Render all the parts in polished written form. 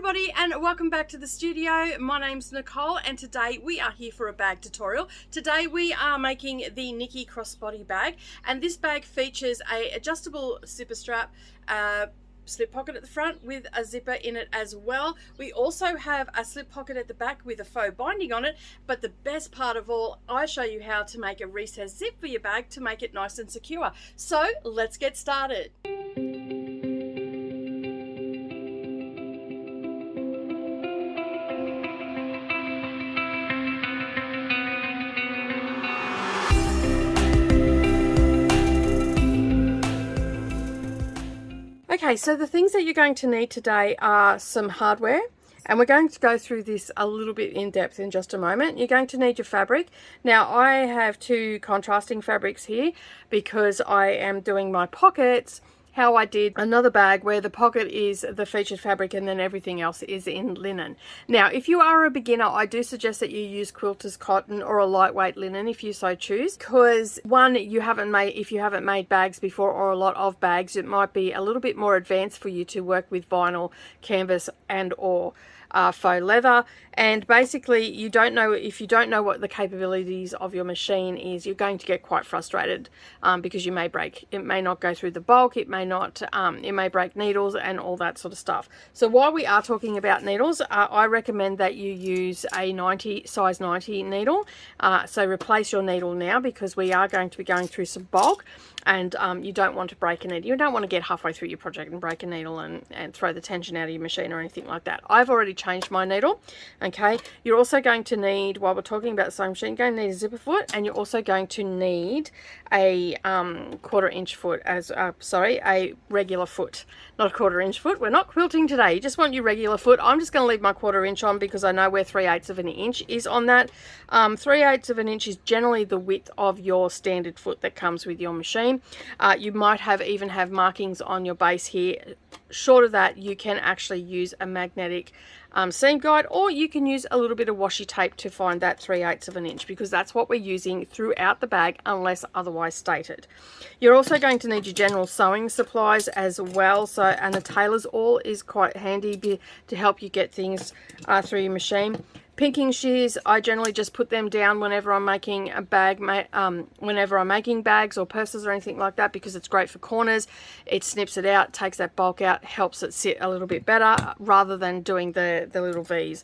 everybody, and welcome back to the studio. My name's Nicole, and today we are here for a bag tutorial. Today we are making the Nikki Crossbody Bag, and this bag features a adjustable zipper strap, slip pocket at the front with a zipper in it as well. We also have a slip pocket at the back with a faux binding on it, but the best part of all, I show you how to make a recessed zip for your bag to make it nice and secure. So let's get started. Okay, so the things that you're going to need today are some hardware, and we're going to go through this a little bit in depth in just a moment. You're going to need your fabric. Now, I have two contrasting fabrics here because I am doing my pockets how I did another bag where the pocket is the featured fabric and then everything else is in linen. Now, if you are a beginner, I do suggest that you use quilter's cotton or a lightweight linen if you so choose, because one, if you haven't made bags before or a lot of bags, it might be a little bit more advanced for you to work with vinyl, canvas and or faux leather. And basically, if you don't know what the capabilities of your machine is, you're going to get quite frustrated because you may break. It may not go through the bulk, it may not, it may break needles and all that sort of stuff. So while we are talking about needles, I recommend that you use a size 90 needle. So replace your needle now, because we are going to be going through some bulk, and you don't want to break a needle. You don't want to get halfway through your project and break a needle and throw the tension out of your machine or anything like that. I've already changed my needle. Okay, you're also going to need, while we're talking about the sewing machine, you're going to need a zipper foot, and you're also going to need a quarter-inch foot, a regular foot, not a quarter-inch foot. We're not quilting today. You just want your regular foot. I'm just going to leave my quarter-inch on because I know where 3/8 of an inch is on that. 3/8 of an inch is generally the width of your standard foot that comes with your machine. You might even have markings on your base here. Short of that, you can actually use a magnetic seam guide, or you can use a little bit of washi tape to find that 3/8 of an inch, because that's what we're using throughout the bag unless otherwise stated. You're also going to need your general sewing supplies as well, and a tailor's awl is quite handy to help you get things through your machine. Pinking shears, I generally just put them down whenever I'm making a bag, whenever I'm making bags or purses or anything like that, because it's great for corners. It snips it out, takes that bulk out, helps it sit a little bit better rather than doing the little V's.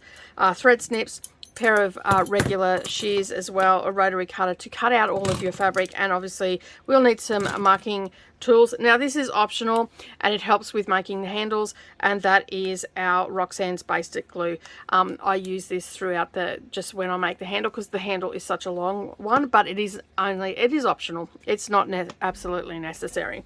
Thread snips, pair of regular shears as well, a rotary cutter to cut out all of your fabric, and obviously we'll need some marking tools. Now, this is optional and it helps with making the handles, and that is our Roxanne's Basic Glue. I use this throughout just when I make the handle, because the handle is such a long one, but it is optional. It's not absolutely necessary.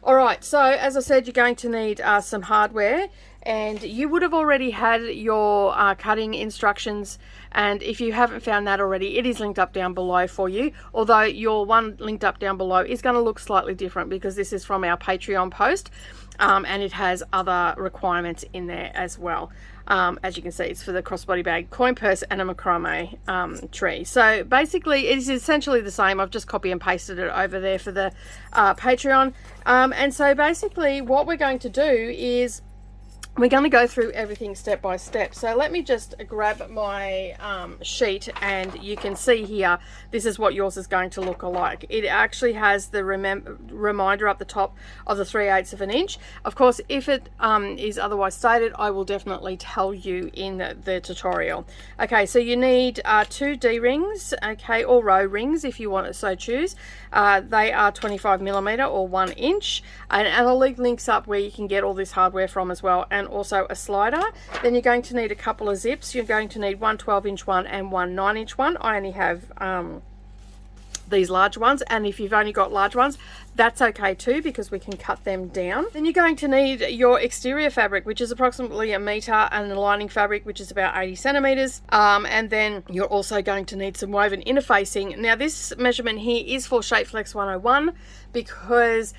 All right, so as I said, you're going to need some hardware, and you would have already had your cutting instructions, and if you haven't found that already, it is linked up down below for you, although your one linked up down below is going to look slightly different because this is from our Patreon post, and it has other requirements in there as well. As you can see, it's for the crossbody bag, coin purse and a macrame tree. So basically it is essentially the same. I've just copy and pasted it over there for the Patreon. And so basically what we're going to do is we're going to go through everything step by step. So let me just grab my sheet, and you can see here, this is what yours is going to look like. It actually has the reminder up the top of the 3/8 of an inch. Of course, if it is otherwise stated, I will definitely tell you in the tutorial. Okay, so you need 2 D-rings, okay, or row rings if you want to so choose. They are 25mm or 1 inch, and I'll leave links up where you can get all this hardware from as well, and also a slider. Then you're going to need a couple of zips. You're going to need one 12-inch one and one 9-inch one. I only have these large ones, and if you've only got large ones, that's okay too, because we can cut them down. Then you're going to need your exterior fabric, which is approximately 1 meter, and the lining fabric, which is about 80 centimeters. And then you're also going to need some woven interfacing. Now, this measurement here is for Shape Flex 101 because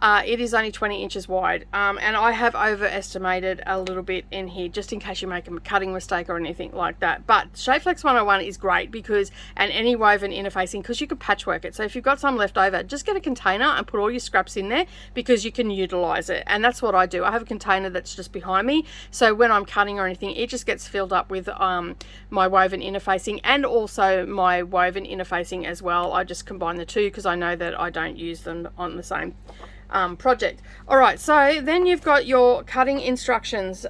It is only 20 inches wide, and I have overestimated a little bit in here just in case you make a cutting mistake or anything like that. But Shapeflex 101 is great because, and any woven interfacing, because you can patchwork it. So if you've got some left over, just get a container and put all your scraps in there because you can utilize it. And that's what I do. I have a container that's just behind me, so when I'm cutting or anything, it just gets filled up with my woven interfacing and also my woven interfacing as well. I just combine the two because I know that I don't use them on the same project. All right, so then you've got your cutting instructions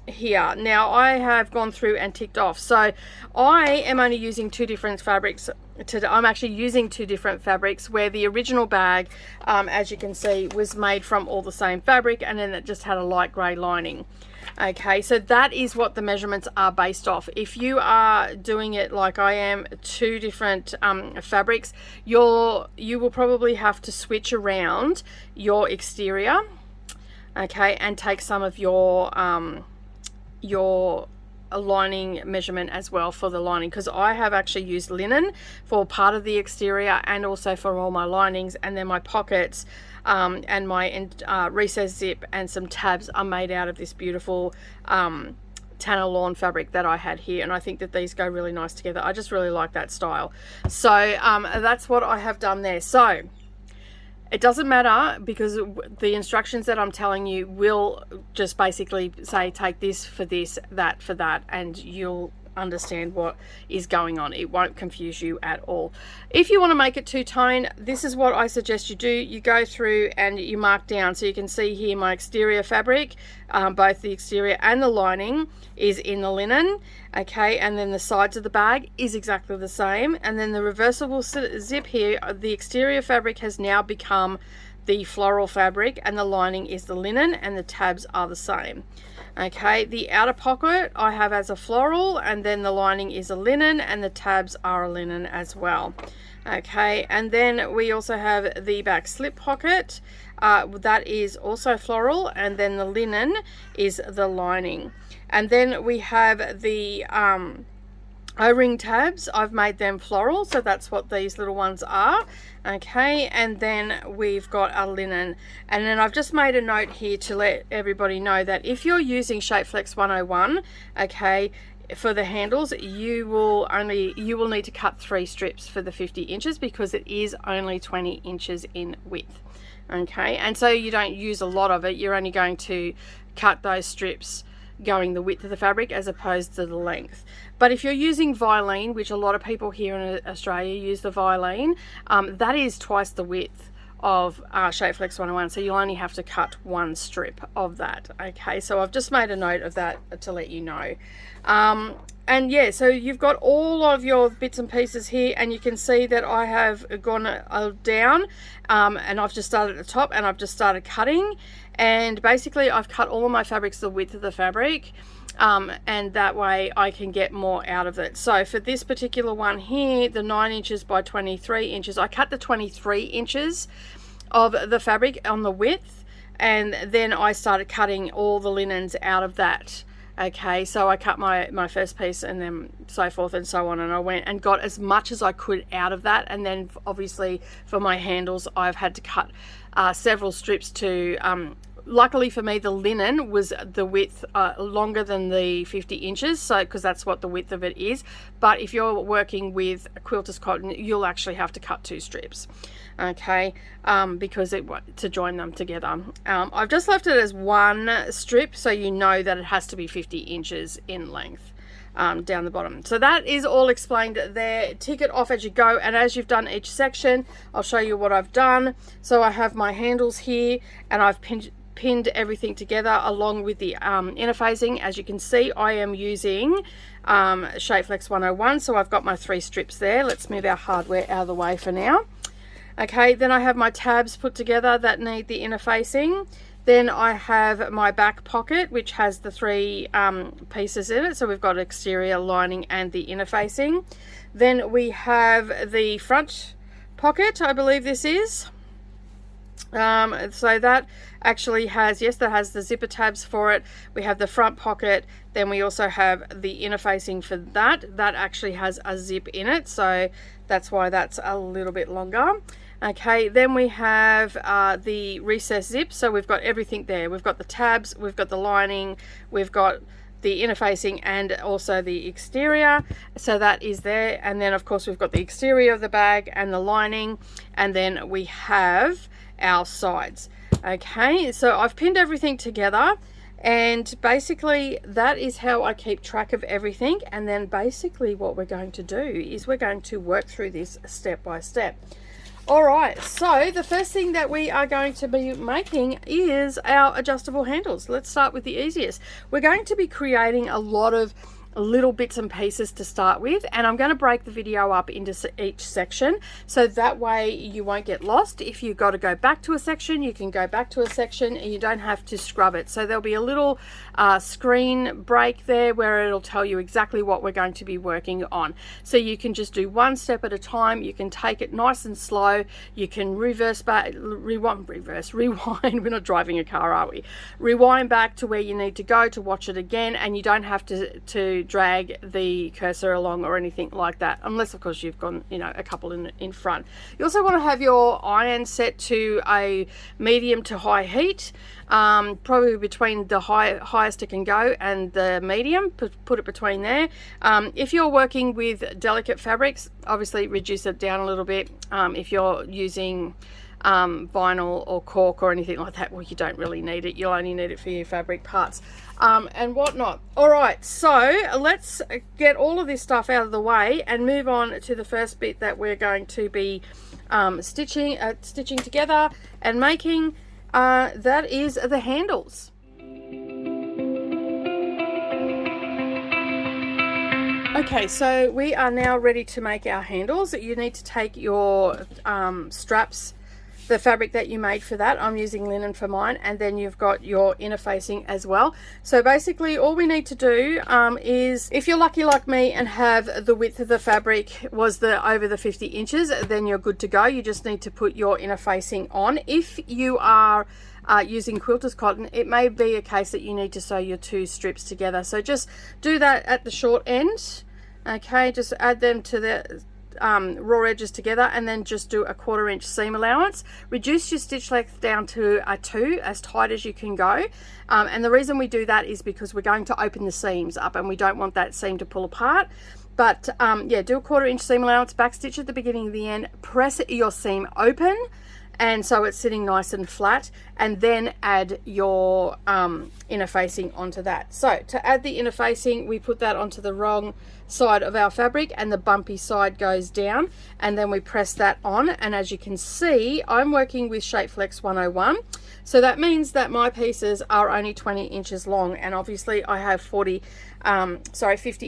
here. Now I have gone through and ticked off, so I am only using two different fabrics today. I'm actually using two different fabrics, where the original bag, as you can see, was made from all the same fabric, and then it just had a light grey lining. Okay, so that is what the measurements are based off. If you are doing it like I am, two different fabrics, you will probably have to switch around your exterior, okay, and take some of your lining measurement as well for the lining, because I have actually used linen for part of the exterior and also for all my linings, and then my pockets and my recess zip and some tabs are made out of this beautiful Tanner lawn fabric that I had here, and I think that these go really nice together. I just really like that style. So that's what I have done there. So it doesn't matter, because the instructions that I'm telling you will just basically say take this for this, that for that, and you'll understand what is going on. It won't confuse you at all. If you want to make it two-tone, this is what I suggest you do. You go through and you mark down, so you can see here my exterior fabric, both the exterior and the lining is in the linen, okay, and then the sides of the bag is exactly the same, and then the reversible zip here, the exterior fabric has now become the floral fabric, and the lining is the linen, and the tabs are the same. Okay, the outer pocket I have as a floral, and then the lining is a linen, and the tabs are a linen as well. Okay, and then we also have the back slip pocket, that is also floral, and then the linen is the lining. And then we have the O-ring tabs. I've made them floral, so that's what these little ones are. Okay, and then we've got a linen, and then I've just made a note here to let everybody know that if you're using Shapeflex 101, okay, for the handles, you will need to cut 3 strips for the 50 inches because it is only 20 inches in width. Okay, and so you don't use a lot of it. You're only going to cut those strips going the width of the fabric as opposed to the length. But if you're using Vilene, which a lot of people here in Australia use the Vilene, that is twice the width of Shapeflex 101, so you'll only have to cut 1 strip of that. Okay, so I've just made a note of that to let you know. And yeah, so you've got all of your bits and pieces here, and you can see that I have gone down, and I've just started at the top, and I've just started cutting, and basically I've cut all of my fabrics the width of the fabric, and that way I can get more out of it. So for this particular one here, the 9 inches by 23 inches, I cut the 23 inches of the fabric on the width, and then I started cutting all the linens out of that. Okay, so I cut my first piece, and then so forth and so on, and I went and got as much as I could out of that. And then obviously for my handles I've had to cut several strips to luckily for me, the linen was the width longer than the 50 inches, so because that's what the width of it is. But if you're working with quilter's cotton, you'll actually have to cut 2 strips, okay, because to join them together. I've just left it as 1 strip, so you know that it has to be 50 inches in length. Down the bottom. So that is all explained there. Tick it off as you go, and as you've done each section, I'll show you what I've done. So I have my handles here, and I've pinned everything together along with the interfacing. As you can see, I am using Shapeflex 101, so I've got my 3 strips there. Let's move our hardware out of the way for now. Okay, then I have my tabs put together that need the interfacing. Then I have my back pocket, which has the 3 pieces in it. So we've got exterior, lining, and the interfacing. Then we have the front pocket, I believe this is. So that actually has, yes, that has the zipper tabs for it. We have the front pocket. Then we also have the interfacing for that. That actually has a zip in it, so that's why that's a little bit longer. Okay, then we have the recess zip. So we've got everything there. We've got the tabs, we've got the lining, we've got the inner facing and also the exterior, so that is there. And then of course we've got the exterior of the bag and the lining, and then we have our sides. Okay, so I've pinned everything together, and basically that is how I keep track of everything. And then basically what we're going to do is we're going to work through this step by step. All right, so the first thing that we are going to be making is our adjustable handles. Let's start with the easiest. We're going to be creating a lot of little bits and pieces to start with, and I'm going to break the video up into each section, so that way you won't get lost. If you've got to go back to a section, you can go back to a section and you don't have to scrub it. So there'll be a little screen break there where it'll tell you exactly what we're going to be working on. So you can just do one step at a time. You can take it nice and slow. You can rewind. We're not driving a car, are we? Rewind back to where you need to go to watch it again, and you don't have to drag the cursor along or anything like that, unless of course you've gone, you know, a couple in front. You also want to have your iron set to a medium to high heat, probably between the highest it can go and the medium. Put it between there. If you're working with delicate fabrics, obviously reduce it down a little bit. If you're using vinyl or cork or anything like that, well, you don't really need it. You'll only need it for your fabric parts and whatnot. All right, so let's get all of this stuff out of the way and move on to the first bit that we're going to be stitching together and making. That is the handles. Okay, so we are now ready to make our handles. You need to take your straps, the fabric that you made for that. I'm using linen for mine, and then you've got your inner facing as well. So basically all we need to do is, if you're lucky like me and have the width of the fabric was over the 50 inches, then you're good to go. You just need to put your inner facing on. If you are using quilter's cotton, it may be a case that you need to sew your two strips together. So just do that at the short end. Okay, just add them to the raw edges together, and then just do a 1/4 inch seam allowance. Reduce your stitch length down to a 2, as tight as you can go, and the reason we do that is because we're going to open the seams up and we don't want that seam to pull apart. But yeah, do a 1/4 inch seam allowance, back stitch at the beginning of the end, press your seam open, and so it's sitting nice and flat, and then add your inner facing onto that. So to add the inner facing, we put that onto the wrong side of our fabric, and the bumpy side goes down, and then we press that on. And as you can see, I'm working with Shape Flex 101, so that means that my pieces are only 20 inches long, and obviously I have 50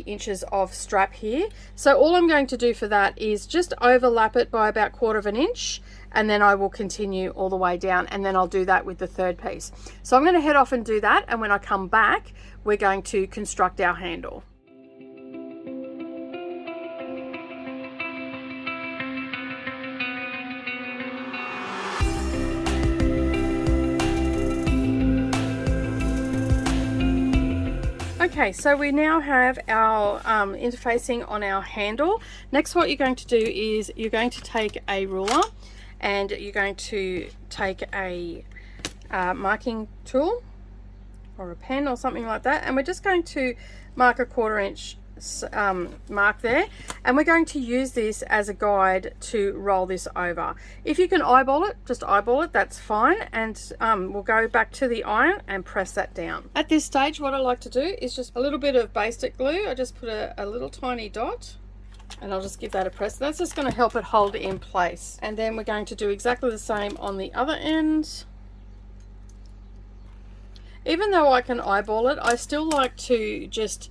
inches of strap here. So all I'm going to do for that is just overlap it by about 1/4 inch, and then I will continue all the way down, and then I'll do that with the third piece. So I'm going to head off and do that, and when I come back, we're going to construct our handle. Okay, so we now have our interfacing on our handle. Next, what you're going to do is you're going to take a ruler, and you're going to take a marking tool or a pen or something like that, and we're just going to mark a 1/4 inch mark there, and we're going to use this as a guide to roll this over. If you can eyeball it, just eyeball it, that's fine, and we'll go back to the iron and press that down. At this stage, what I like to do is just a little bit of Base Stick glue. I just put a little tiny dot, and I'll just give that a press. That's just going to help it hold in place. And then we're going to do exactly the same on the other end. Even though I can eyeball it, I still like to just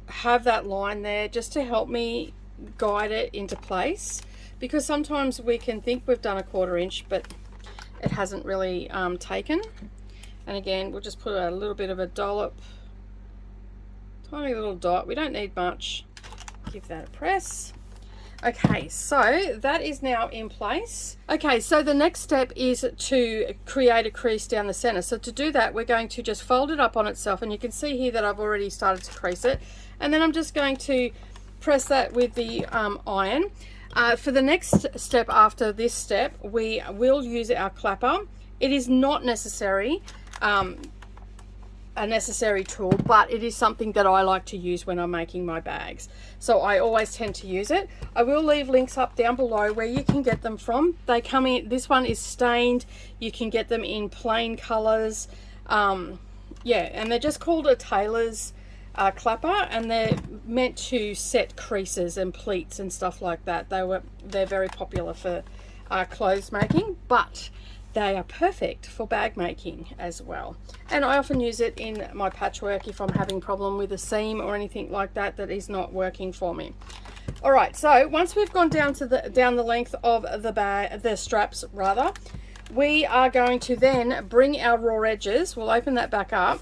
have that line there just to help me guide it into place, because sometimes we can think we've done a 1/4 inch but it hasn't really taken. And again, we'll just put a little bit of a dollop, tiny little dot. We don't need much. Give that a press. Okay, so that is now in place. Okay, so the next step is to create a crease down the center. So to do that, we're going to just fold it up on itself, and you can see here that I've already started to crease it. And then I'm just going to press that with the iron. For the next step after this step, we will use our clapper. It is not necessary, a necessary tool, but it is something that I like to use when I'm making my bags, so I always tend to use it. I will leave links up down below where you can get them from. They come in, this one is stained, you can get them in plain colors. Yeah, and they're just called a tailor's clapper, and they're meant to set creases and pleats and stuff like that. They're very popular for clothes making, but they are perfect for bag making as well. And I often use it in my patchwork if I'm having a problem with a seam or anything like that that is not working for me. All right, so once we've gone down to the length of the bag, the straps rather, we are going to then bring our raw edges. We'll open that back up,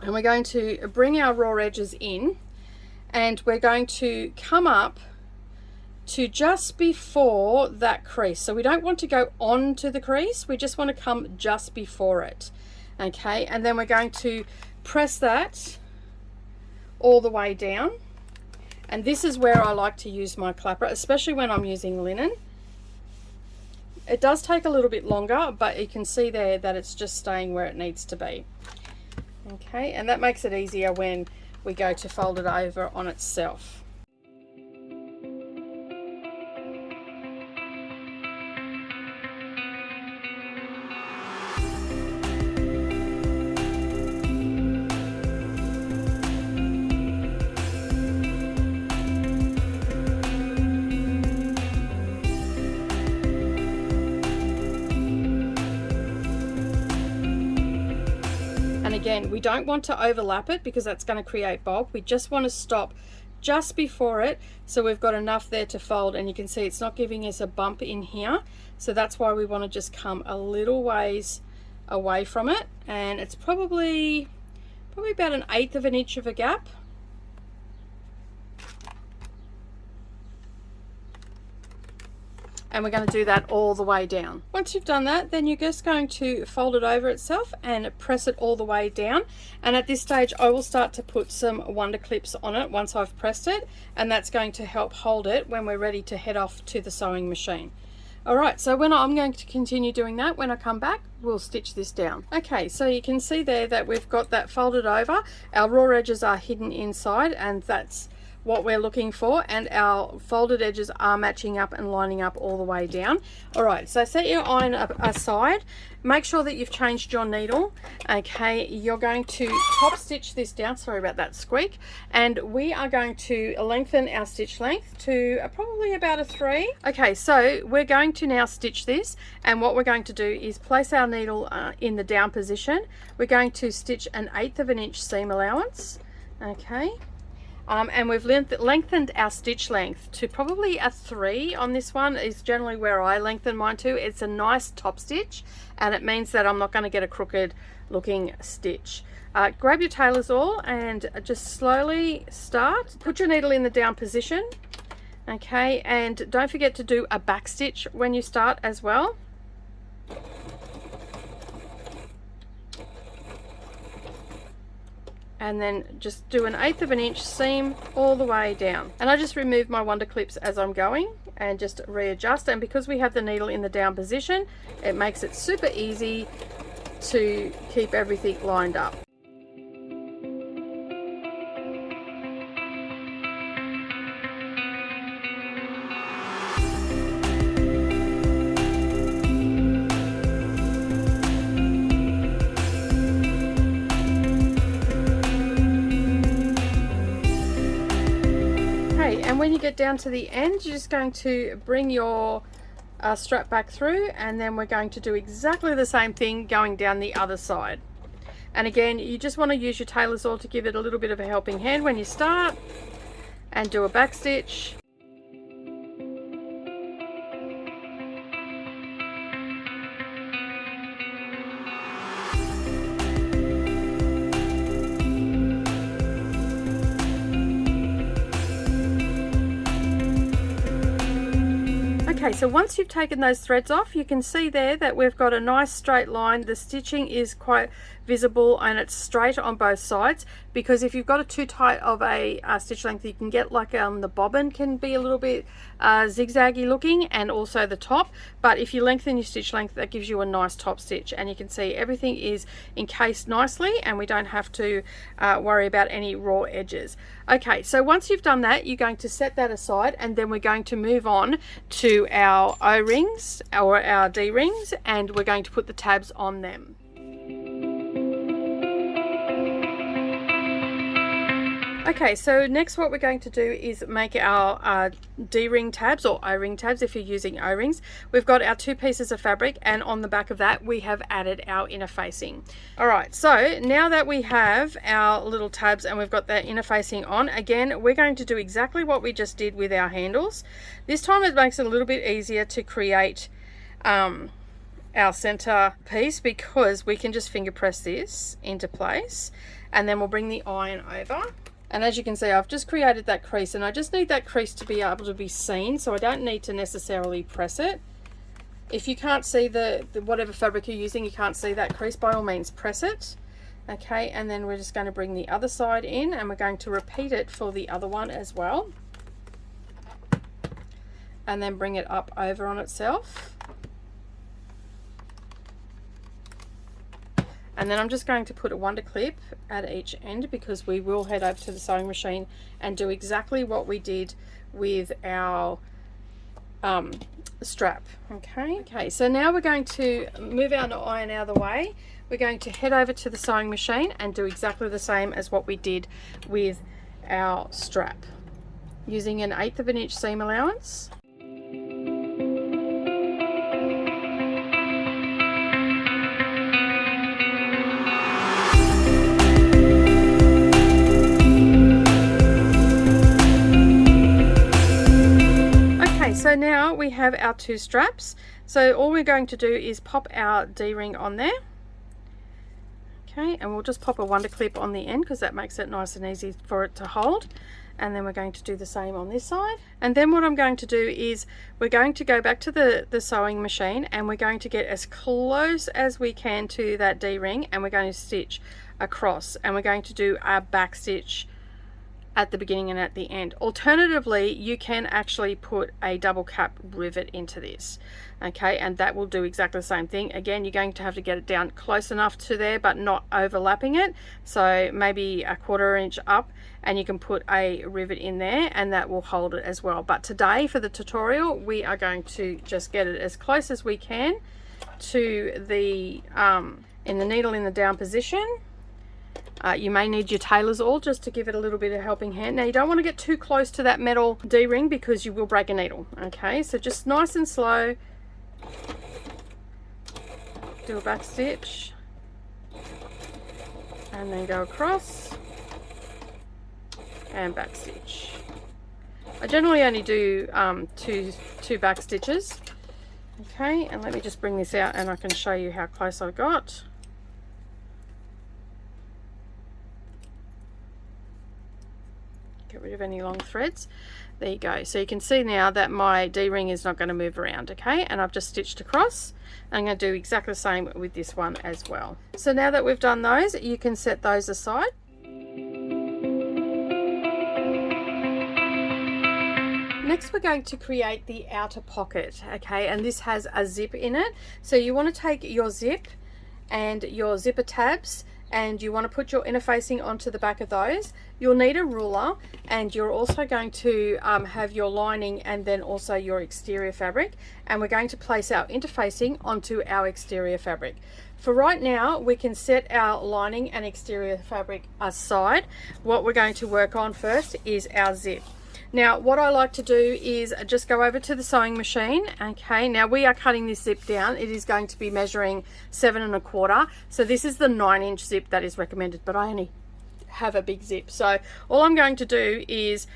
and we're going to bring our raw edges in, and we're going to come up to just before that crease. So we don't want to go on to the crease, we just want to come just before it. Okay, and then we're going to press that all the way down, and this is where I like to use my clapper, especially when I'm using linen. It does take a little bit longer, but you can see there that it's just staying where it needs to be. Okay, and that makes it easier when we go to fold it over on itself. And again, we don't want to overlap it because that's going to create bulk. We just want to stop just before it, so we've got enough there to fold, and you can see it's not giving us a bump in here, so that's why we want to just come a little ways away from it, and it's probably about 1/8 of an inch of a gap. And we're going to do that all the way down. Once you've done that, then you're just going to fold it over itself and press it all the way down. And at this stage, I will start to put some wonder clips on it once I've pressed it, and that's going to help hold it when we're ready to head off to the sewing machine. All right, so when I'm going to continue doing that, when I come back, we'll stitch this down. Okay, so you can see there that we've got that folded over. Our raw edges are hidden inside, and that's what we're looking for, and our folded edges are matching up and lining up all the way down. All right, so set your iron aside, make sure that you've changed your needle. Okay, you're going to top stitch this down, sorry about that squeak, and we are going to lengthen our stitch length to probably about a 3. Okay, so we're going to now stitch this, and what we're going to do is place our needle in the down position. We're going to stitch 1/8 of an inch seam allowance. Okay, and we've lengthened our stitch length to probably a 3 on this one, is generally where I lengthen mine to. It's a nice top stitch, and it means that I'm not going to get a crooked looking stitch. Grab your tailor's awl and just slowly start. Put your needle in the down position. Okay, and don't forget to do a back stitch when you start as well. And then just do 1/8 of an inch seam all the way down. And I just remove my wonder clips as I'm going and just readjust. And because we have the needle in the down position, it makes it super easy to keep everything lined up. And when you get down to the end, you're just going to bring your strap back through, and then we're going to do exactly the same thing going down the other side. And again, you just want to use your tailor's awl to give it a little bit of a helping hand when you start, and do a back stitch. Okay, so once you've taken those threads off, you can see there that we've got a nice straight line. The stitching is quite visible and it's straight on both sides, because if you've got a too tight of a stitch length, you can get like the bobbin can be a little bit zigzaggy looking, and also the top. But if you lengthen your stitch length, that gives you a nice top stitch, and you can see everything is encased nicely and we don't have to worry about any raw edges. Okay, so once you've done that, you're going to set that aside, and then we're going to move on to our O-rings or our D-rings, and we're going to put the tabs on them. Okay, so next what we're going to do is make our D-ring tabs, or O-ring tabs if you're using O-rings. We've got our 2 pieces of fabric, and on the back of that we have added our inner facing. Alright, so now that we have our little tabs and we've got that inner facing on, again we're going to do exactly what we just did with our handles. This time it makes it a little bit easier to create our center piece, because we can just finger press this into place and then we'll bring the iron over. And as you can see, I've just created that crease, and I just need that crease to be able to be seen, so I don't need to necessarily press it. If you can't see the whatever fabric you're using, you can't see that crease, by all means press it. Okay, and then we're just going to bring the other side in, and we're going to repeat it for the other one as well. And then bring it up over on itself. And then I'm just going to put a wonder clip at each end, because we will head over to the sewing machine and do exactly what we did with our strap. Okay, so now we're going to move our iron out of the way. We're going to head over to the sewing machine and do exactly the same as what we did with our strap, using an 1/8 of an inch seam allowance. So now we have our 2 straps. So all we're going to do is pop our D-ring on there. Okay, and we'll just pop a wonder clip on the end, because that makes it nice and easy for it to hold. And then we're going to do the same on this side. And then what I'm going to do is we're going to go back to the sewing machine, and we're going to get as close as we can to that D-ring, and we're going to stitch across, and we're going to do our back stitch at the beginning and at the end. Alternatively, you can actually put a double cap rivet into this, okay, and that will do exactly the same thing. Again, you're going to have to get it down close enough to there but not overlapping it, so maybe a 1/4 inch up, and you can put a rivet in there and that will hold it as well. But today for the tutorial, we are going to just get it as close as we can to the in the needle in the down position. You may need your tailor's awl just to give it a little bit of helping hand. Now you don't want to get too close to that metal D-ring, because you will break a needle. Okay, so just nice and slow, do a back stitch and then go across and back stitch. I generally only do two back stitches. Okay, and let me just bring this out and I can show you how close I got. Get rid of any long threads. There you go. So you can see now that my D-ring is not going to move around, okay? And I've just stitched across. I'm going to do exactly the same with this one as well. So now that we've done those, you can set those aside. Next we're going to create the outer pocket, okay? And this has a zip in it. So you want to take your zip and your zipper tabs, and you want to put your inner facing onto the back of those. You'll need a ruler, and you're also going to have your lining and then also your exterior fabric, and we're going to place our interfacing onto our exterior fabric. For right now, we can set our lining and exterior fabric aside. What we're going to work on first is our zip. Now what I like to do is just go over to the sewing machine. Okay, now we are cutting this zip down. It is going to be measuring 7 1/4. So this is the 9-inch zip that is recommended, but I only have a big zip. So all I'm going to do is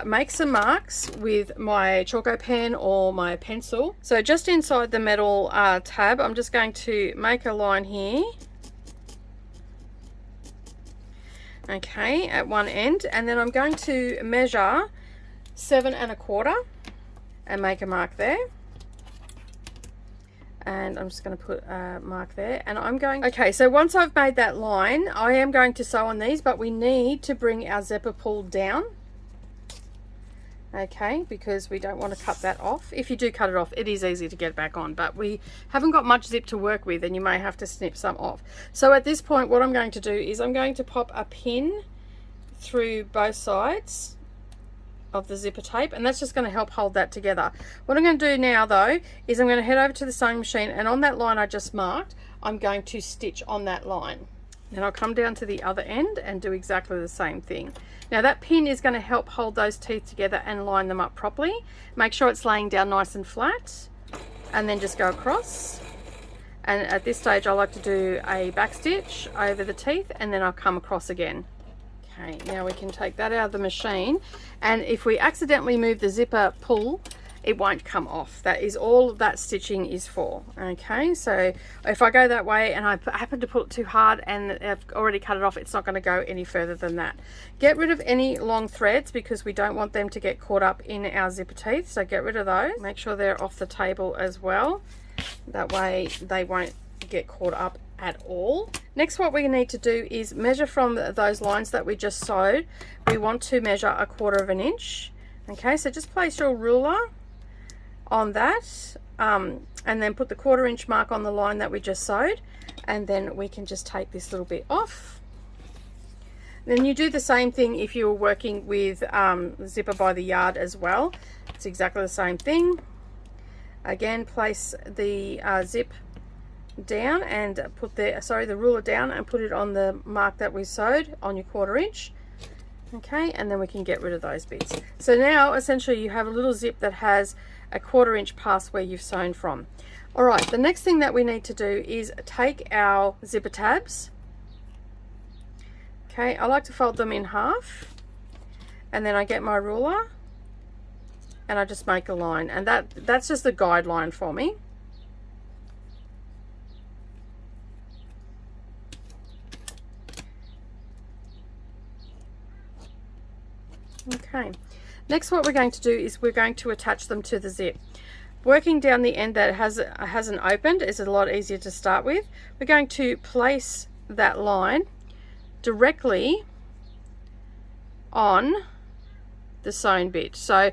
make some marks with my Chalko pen or my pencil. So just inside the metal tab, I'm just going to make a line here. Okay, at one end, and then I'm going to measure 7 1/4 and make a mark there, And I'm just going to put a mark there, and I'm going, okay, so once I've made that line, I am going to sew on these, but we need to bring our zipper pull down, okay, because we don't want to cut that off. If you do cut it off, it is easy to get back on, but we haven't got much zip to work with, and you may have to snip some off. So at this point, what I'm going to do is I'm going to pop a pin through both sides of the zipper tape, and that's just going to help hold that together. What I'm going to do now though is I'm going to head over to the sewing machine, and on that line I just marked, I'm going to stitch on that line. Then I'll come down to the other end and do exactly the same thing. Now that pin is going to help hold those teeth together and line them up properly. Make sure it's laying down nice and flat, and then just go across. And at this stage I like to do a back stitch over the teeth, and then I'll come across again. Okay, now we can take that out of the machine, and if we accidentally move the zipper pull, it won't come off. That is all that stitching is for. Okay, so if I go that way and I happen to pull it too hard and I've already cut it off, it's not going to go any further than that. Get rid of any long threads because we don't want them to get caught up in our zipper teeth, so get rid of those. Make sure they're off the table as well. That way they won't get caught up at all. Next, what we need to do is measure from those lines that we just sewed. We want to measure 1/4 inch. Okay, so just place your ruler on that, and then put the 1/4 inch mark on the line that we just sewed, and then we can just take this little bit off. Then you do the same thing if you were working with zipper by the yard as well. It's exactly the same thing. Again, place the zip down and put the ruler down and put it on the mark that we sewed on your 1/4 inch. Okay, and then we can get rid of those bits. So now essentially you have a little zip that has 1/4 inch past where you've sewn from. All right, the next thing that we need to do is take our zipper tabs. Okay, I like to fold them in half, and then I get my ruler and I just make a line, and that's just a guideline for me. Okay, next what we're going to do is we're going to attach them to the zip. Working down the end that hasn't opened is a lot easier to start with. We're going to place that line directly on the sewn bit, so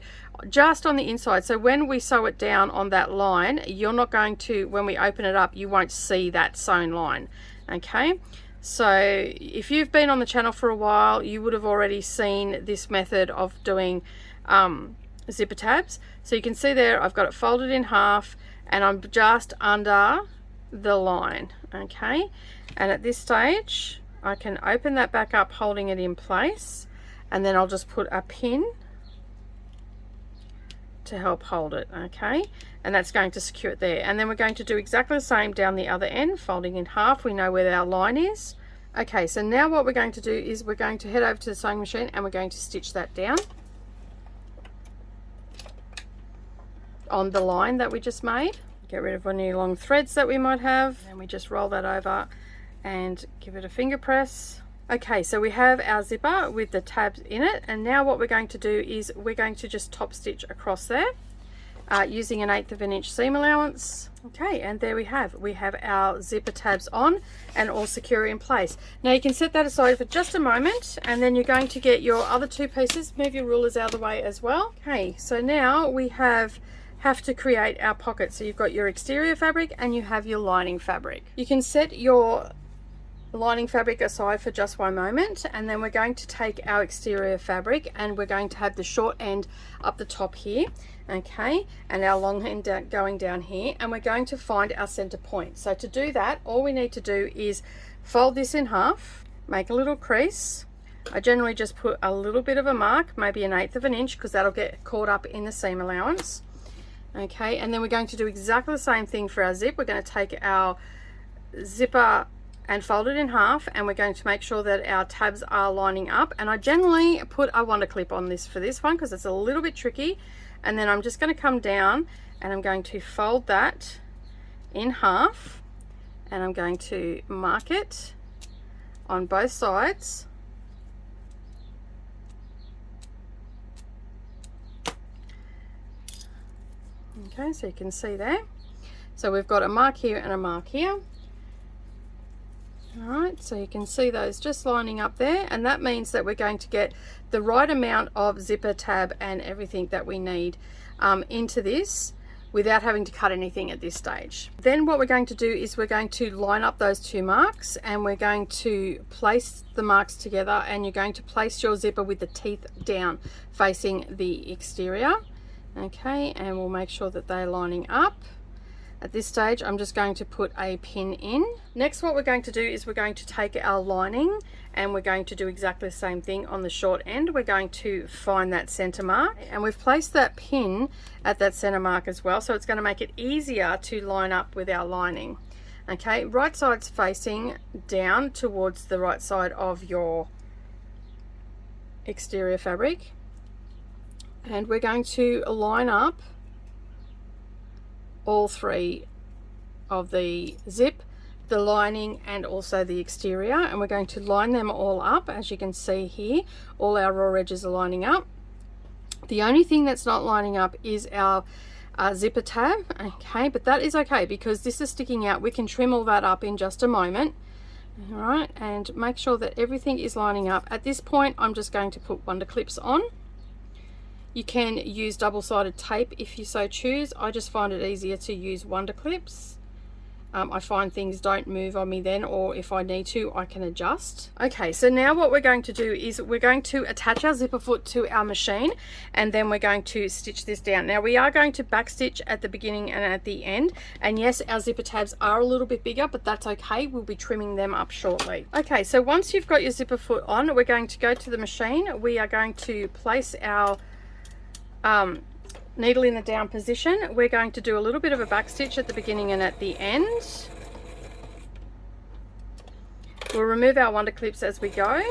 just on the inside. So when we sew it down on that line, you're not going to, when we open it up, you won't see that sewn line. Okay, so if you've been on the channel for a while, you would have already seen this method of doing zipper tabs. So you can see there I've got it folded in half and I'm just under the line. Okay, and at this stage I can open that back up holding it in place, and then I'll just put a pin to help hold it. Okay, and that's going to secure it there, and then we're going to do exactly the same down the other end, folding in half. We know where our line is. Okay, so now what we're going to do is we're going to head over to the sewing machine and we're going to stitch that down on the line that we just made. Get rid of any long threads that we might have, and we just roll that over and give it a finger press. Okay, so we have our zipper with the tabs in it, and now what we're going to do is we're going to just top stitch across there using an 1/8 inch seam allowance. Okay, and there we have our zipper tabs on and all secure in place. Now you can set that aside for just a moment, and then you're going to get your other two pieces. Move your rulers out of the way as well. Okay, so now we have to create our pocket. So you've got your exterior fabric and you have your lining fabric. You can set your lining fabric aside for just one moment, and then we're going to take our exterior fabric and we're going to have the short end up the top here, okay, and our long end going down here, and we're going to find our center point. So to do that, all we need to do is fold this in half, make a little crease. I generally just put a little bit of a mark, maybe an 1/8 inch, because that'll get caught up in the seam allowance. Okay, and then we're going to do exactly the same thing for our zip. We're going to take our zipper and fold it in half, and we're going to make sure that our tabs are lining up, and I generally put a wonder clip on this for this one because it's a little bit tricky. And then I'm just going to come down and I'm going to fold that in half, and I'm going to mark it on both sides. Okay, so you can see there. So we've got a mark here and a mark here. All right, so you can see those just lining up there, and that means that we're going to get the right amount of zipper, tab and everything that we need into this without having to cut anything at this stage. Then what we're going to do is we're going to line up those two marks, and we're going to place the marks together, and you're going to place your zipper with the teeth down facing the exterior. Okay, and we'll make sure that they're lining up. At this stage, I'm just going to put a pin in. Next, what we're going to do is we're going to take our lining, and we're going to do exactly the same thing on the short end. We're going to find that center mark, and we've placed that pin at that center mark as well, so it's going to make it easier to line up with our lining. Okay, right side's facing down towards the right side of your exterior fabric, and we're going to line up all three of the zip, the lining and also the exterior, and we're going to line them all up. As you can see here, all our raw edges are lining up. The only thing that's not lining up is our zipper tab. Okay, but that is okay because this is sticking out. We can trim all that up in just a moment. All right, and make sure that everything is lining up. At this point, I'm just going to put wonder clips on. You can use double-sided tape if you so choose. I just find it easier to use wonder clips. I find things don't move on me then, or if I need to, I can adjust. Okay, so now what we're going to do is we're going to attach our zipper foot to our machine, and then we're going to stitch this down. Now we are going to back stitch at the beginning and at the end, and yes, our zipper tabs are a little bit bigger, but that's okay. We'll be trimming them up shortly. Okay, so once you've got your zipper foot on, we're going to go to the machine. We are going to place our needle in the down position. We're going to do a little bit of a back stitch at the beginning and at the end. We'll remove our wonder clips as we go,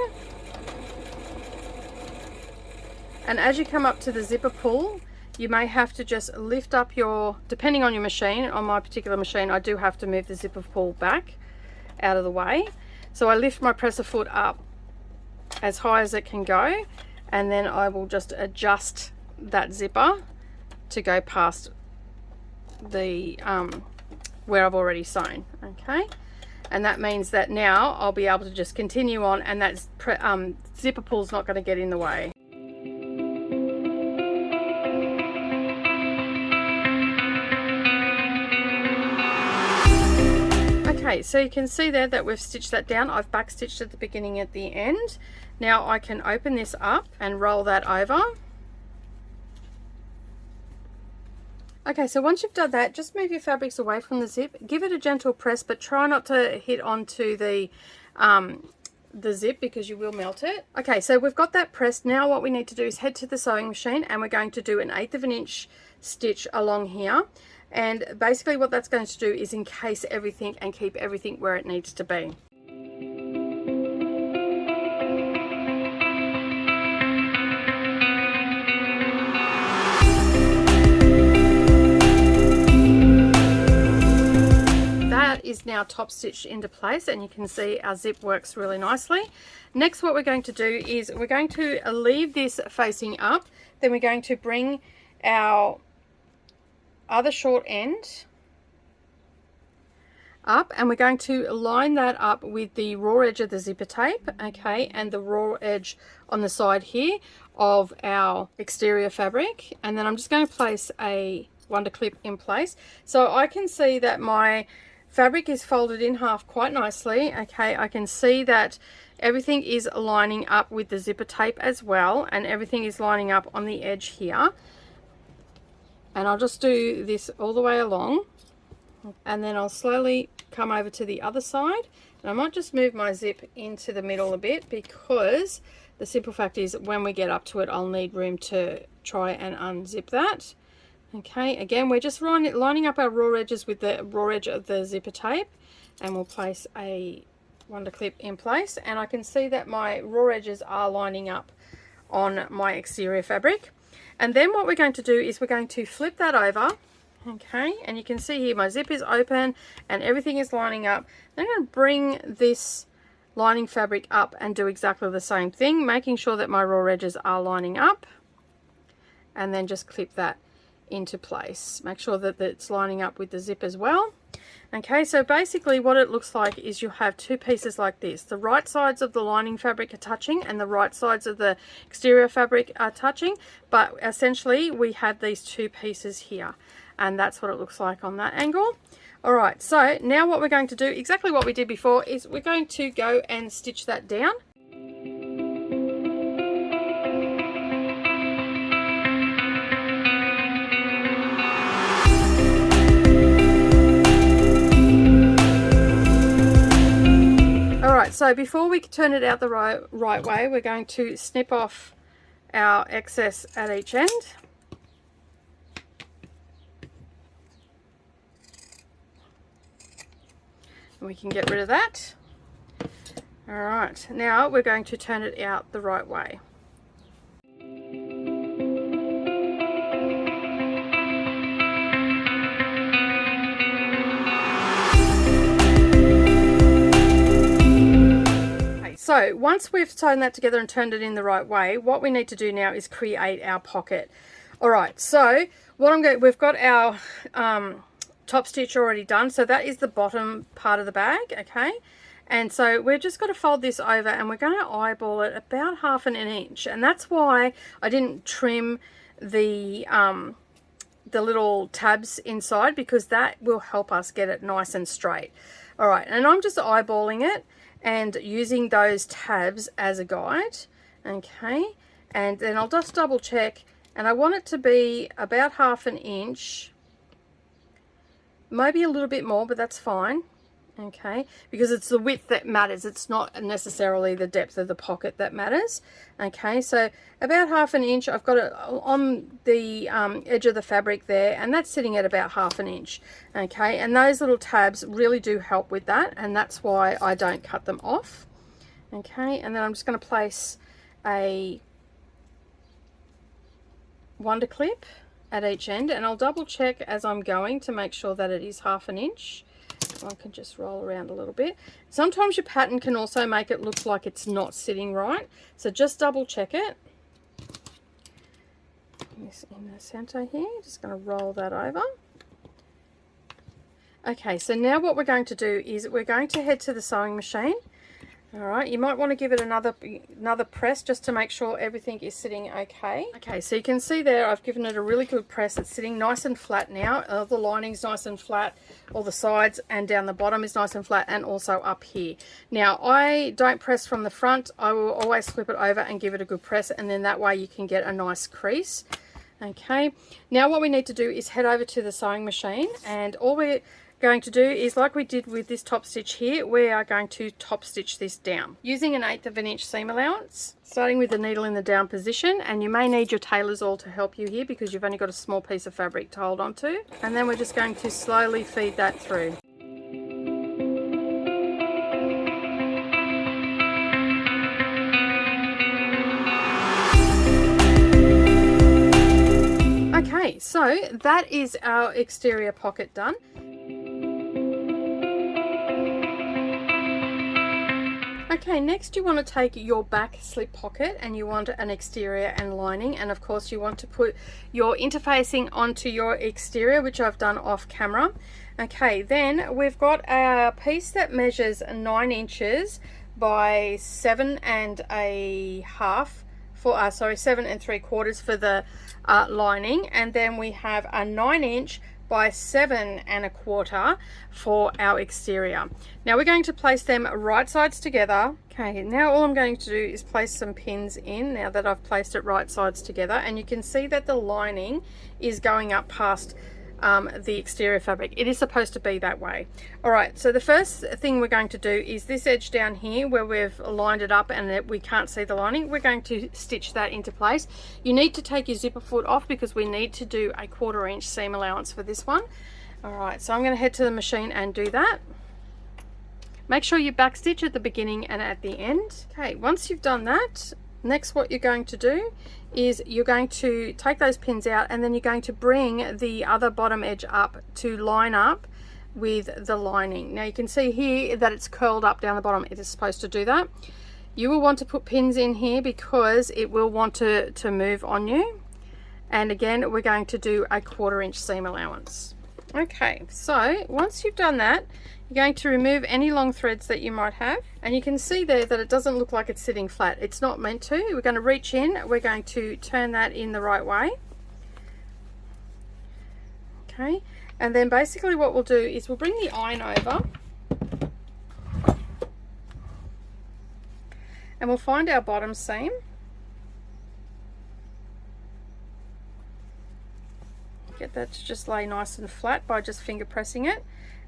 and as you come up to the zipper pull, you may have to just lift up your, depending on your machine. On my particular machine, I do have to move the zipper pull back out of the way, so I lift my presser foot up as high as it can go, and then I will just adjust that zipper to go past the where I've already sewn. Okay, and that means that now I'll be able to just continue on, and that zipper pull's not going to get in the way. Okay, so you can see there that we've stitched that down. I've back stitched at the beginning at the end. Now I can open this up and roll that over. Okay, so once you've done that, just move your fabrics away from the zip. Give it a gentle press, but try not to hit onto the zip because you will melt it. Okay, so we've got that pressed. Now what we need to do is head to the sewing machine, and we're going to do an 1/8 of an inch stitch along here. And basically what that's going to do is encase everything and keep everything where it needs to be. Is now top stitched into place, and you can see our zip works really nicely. Next, what we're going to do is we're going to leave this facing up, then we're going to bring our other short end up, and we're going to line that up with the raw edge of the zipper tape, okay, and the raw edge on the side here of our exterior fabric, and then I'm just going to place a wonder clip in place. So I can see that my fabric is folded in half quite nicely. Okay, I can see that everything is lining up with the zipper tape as well, and everything is lining up on the edge here. And I'll just do this all the way along, and then I'll slowly come over to the other side, and I might just move my zip into the middle a bit, because the simple fact is when we get up to it, I'll need room to try and unzip that. Okay, again, we're just lining up our raw edges with the raw edge of the zipper tape, and we'll place a wonder clip in place, and I can see that my raw edges are lining up on my exterior fabric. And then what we're going to do is we're going to flip that over, okay, and you can see here my zip is open and everything is lining up. Then I'm going to bring this lining fabric up and do exactly the same thing, making sure that my raw edges are lining up, and then just clip that into place. Make sure that it's lining up with the zip as well. Okay, so basically what it looks like is you have two pieces like this. The right sides of the lining fabric are touching and the right sides of the exterior fabric are touching, but essentially we have these two pieces here, and that's what it looks like on that angle. All right, so now what we're going to do, exactly what we did before, is we're going to go and stitch that down. Alright, so before we turn it out the right way, we're going to snip off our excess at each end. And we can get rid of that. Alright, now we're going to turn it out the right way. So once we've sewn that together and turned it in the right way, what we need to do now is create our pocket. All right, so what we've got our top stitch already done, so that is the bottom part of the bag, okay? And so we're just going to fold this over and we're going to eyeball it about 1/2 inch, and that's why I didn't trim the little tabs inside, because that will help us get it nice and straight. All right, and I'm just eyeballing it and using those tabs as a guide, okay? And then I'll just double check, and I want it to be about 1/2 inch, maybe a little bit more, but that's fine, okay? Because it's the width that matters, it's not necessarily the depth of the pocket that matters, okay? So about 1/2 inch, I've got it on the edge of the fabric there, and that's sitting at about 1/2 inch, okay? And those little tabs really do help with that, and that's why I don't cut them off, okay? And then I'm just going to place a wonder clip at each end, and I'll double check as I'm going to make sure that it is 1/2 inch. I can just roll around a little bit. Sometimes your pattern can also make it look like it's not sitting right, so just double check it. This in the center here, just going to roll that over. Okay, so now what we're going to do is we're going to head to the sewing machine. All right, you might want to give it another press just to make sure everything is sitting okay. Okay, so you can see there I've given it a really good press. It's sitting nice and flat now. The lining's nice and flat, all the sides and down the bottom is nice and flat, and also up here. Now I don't press from the front. I will always flip it over and give it a good press, and then that way you can get a nice crease. Okay, now what we need to do is head over to the sewing machine, and all we're going to do is, like we did with this top stitch here, we are going to top stitch this down using an 1/8 inch seam allowance, starting with the needle in the down position, and you may need your tailor's awl to help you here because you've only got a small piece of fabric to hold on to. And then we're just going to slowly feed that through. Okay, so that is our exterior pocket done. Okay, next you want to take your back slip pocket and you want an exterior and lining, and of course you want to put your interfacing onto your exterior, which I've done off camera. Okay, then we've got a piece that measures 9 inches by 7 1/2 for 7 3/4 for the lining, and then we have a 9 inch by 7 1/4 for our exterior. Now we're going to place them right sides together. Okay, now all I'm going to do is place some pins in now that I've placed it right sides together, and you can see that the lining is going up past the exterior fabric. It is supposed to be that way. Alright, so the first thing we're going to do is this edge down here where we've lined it up and we can't see the lining. We're going to stitch that into place. You need to take your zipper foot off because we need to do a 1/4 inch seam allowance for this one. Alright, so I'm going to head to the machine and do that. Make sure you back stitch at the beginning and at the end. Okay, once you've done that, next what you're going to do is you're going to take those pins out, and then you're going to bring the other bottom edge up to line up with the lining. Now you can see here that it's curled up down the bottom. It is supposed to do that. You will want to put pins in here because it will want to move on you. And again, we're going to do a 1/4 inch seam allowance. Okay, so once you've done that, you're going to remove any long threads that you might have, and you can see there that it doesn't look like it's sitting flat. It's not meant to. We're going to reach in, we're going to turn that in the right way. Okay, and then basically what we'll do is we'll bring the iron over and we'll find our bottom seam. Get that to just lay nice and flat by just finger pressing it,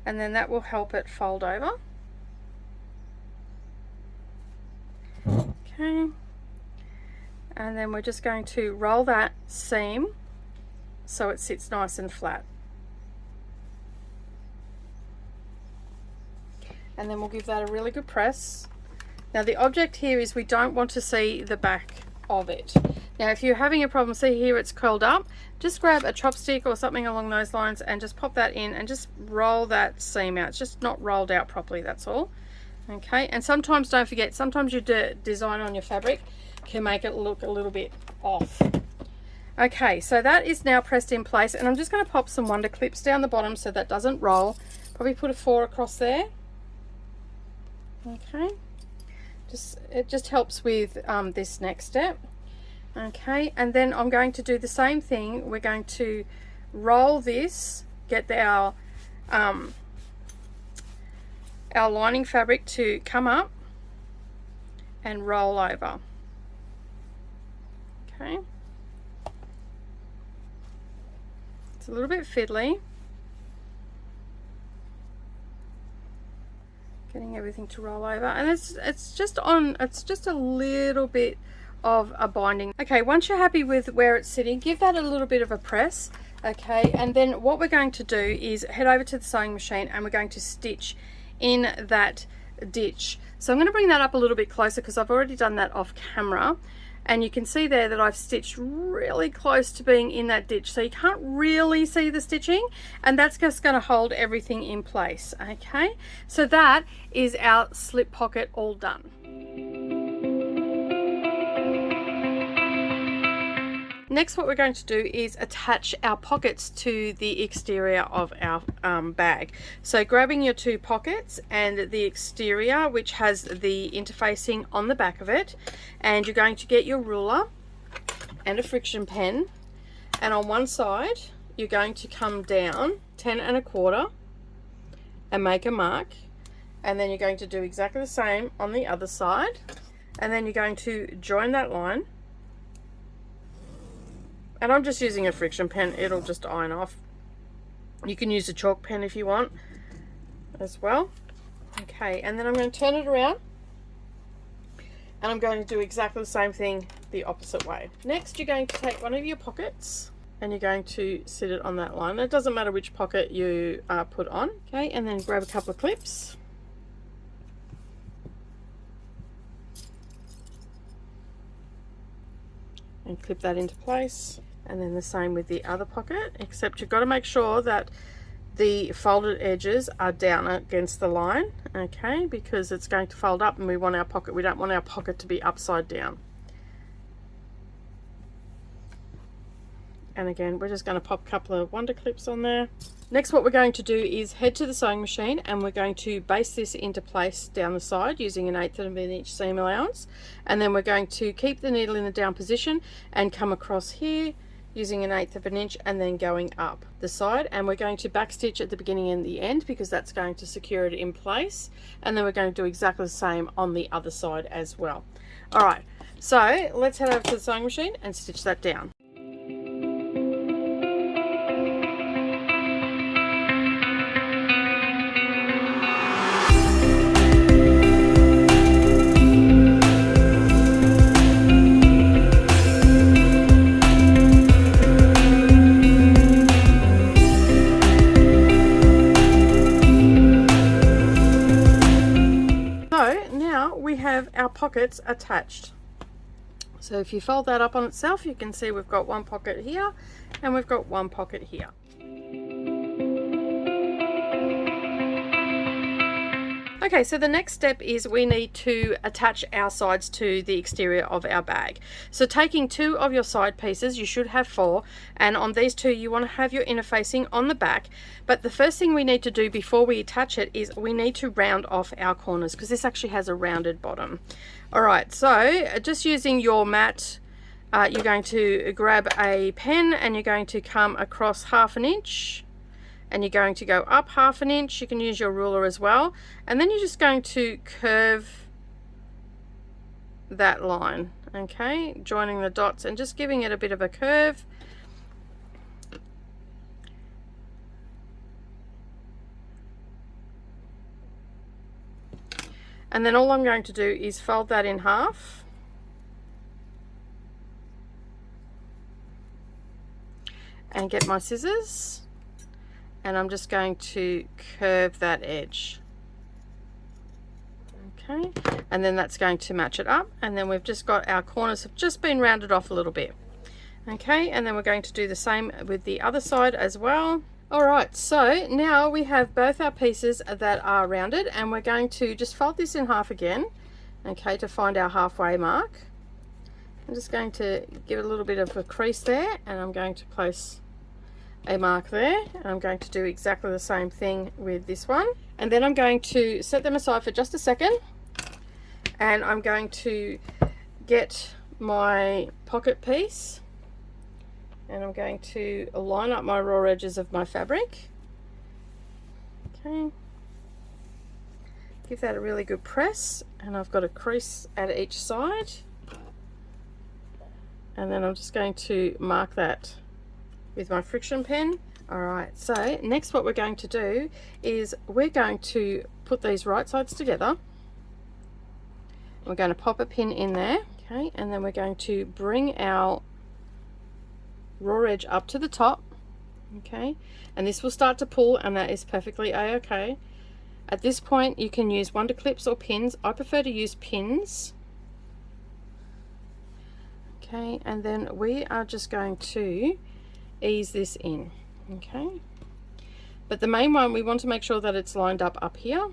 and then that will help it fold over. Okay, and then we're just going to roll that seam so it sits nice and flat. And then we'll give that a really good press. Now the object here is we don't want to see the back of it. Now if you're having a problem, see here it's curled up, just grab a chopstick or something along those lines and just pop that in and just roll that seam out. It's just not rolled out properly, that's all. Okay, and sometimes, don't forget, sometimes your design on your fabric can make it look a little bit off. Okay, so that is now pressed in place, and I'm just going to pop some wonder clips down the bottom so that doesn't roll. Probably put a 4 across there. Okay, it just helps with this next step. Okay, and then I'm going to do the same thing. We're going to roll this, get our lining fabric to come up and roll over. Okay, it's a little bit fiddly, getting everything to roll over, and it's just a little bit of a binding. Okay, once you're happy with where it's sitting, give that a little bit of a press. Okay, and then what we're going to do is head over to the sewing machine and we're going to stitch in that ditch. So I'm going to bring that up a little bit closer because I've already done that off camera, and you can see there that I've stitched really close to being in that ditch, so you can't really see the stitching, and that's just going to hold everything in place. Okay, so that is our slip pocket all done. Next, what we're going to do is attach our pockets to the exterior of our bag. So grabbing your 2 pockets and the exterior, which has the interfacing on the back of it, and you're going to get your ruler and a friction pen, and on one side you're going to come down 10 1/4 and make a mark, and then you're going to do exactly the same on the other side, and then you're going to join that line. And I'm just using a friction pen, it'll just iron off. You can use a chalk pen if you want as well. Okay, and then I'm going to turn it around and I'm going to do exactly the same thing the opposite way. Next, you're going to take one of your pockets and you're going to sit it on that line. It doesn't matter which pocket you put on. Okay, and then grab a couple of clips. And clip that into place, and then the same with the other pocket, except you've got to make sure that the folded edges are down against the line, okay, because it's going to fold up and we want our pocket, we don't want our pocket to be upside down. And again, we're just going to pop a couple of wonder clips on there. Next, what we're going to do is head to the sewing machine and we're going to base this into place down the side using an 1/8 of an inch seam allowance, and then we're going to keep the needle in the down position and come across here using an 1/8 of an inch and then going up the side, and we're going to backstitch at the beginning and the end because that's going to secure it in place, and then we're going to do exactly the same on the other side as well. Alright, so let's head over to the sewing machine and stitch that down. Our pockets attached. So if you fold that up on itself, you can see we've got one pocket here and we've got one pocket here. Okay, so the next step is we need to attach our sides to the exterior of our bag. So taking 2 of your side pieces, you should have 4, and on these 2 you want to have your inner facing on the back. But the first thing we need to do before we attach it is we need to round off our corners, because this actually has a rounded bottom. Alright, so just using your mat, you're going to grab a pen and you're going to come across 1/2 inch. And you're going to go up 1/2 inch. You can use your ruler as well, and then you're just going to curve that line, okay, joining the dots and just giving it a bit of a curve. And then all I'm going to do is fold that in half, and get my scissors, and I'm just going to curve that edge. Okay, and then that's going to match it up, and then we've just got our corners have just been rounded off a little bit. Okay, and then we're going to do the same with the other side as well. Alright, so now we have both our pieces that are rounded, and we're going to just fold this in half again, okay, to find our halfway mark. I'm just going to give it a little bit of a crease there, and I'm going to place a mark there, and I'm going to do exactly the same thing with this one. And then I'm going to set them aside for just a second, and I'm going to get my pocket piece, and I'm going to line up my raw edges of my fabric. Okay, give that a really good press, and I've got a crease at each side, and then I'm just going to mark that with my friction pen. Alright, so next what we're going to do is we're going to put these right sides together. We're going to pop a pin in there, okay, and then we're going to bring our raw edge up to the top, okay, and this will start to pull, and that is perfectly a-okay. At this point you can use wonder clips or pins. I prefer to use pins. Okay, and then we are just going to ease this in, okay, but the main one, we want to make sure that it's lined up here.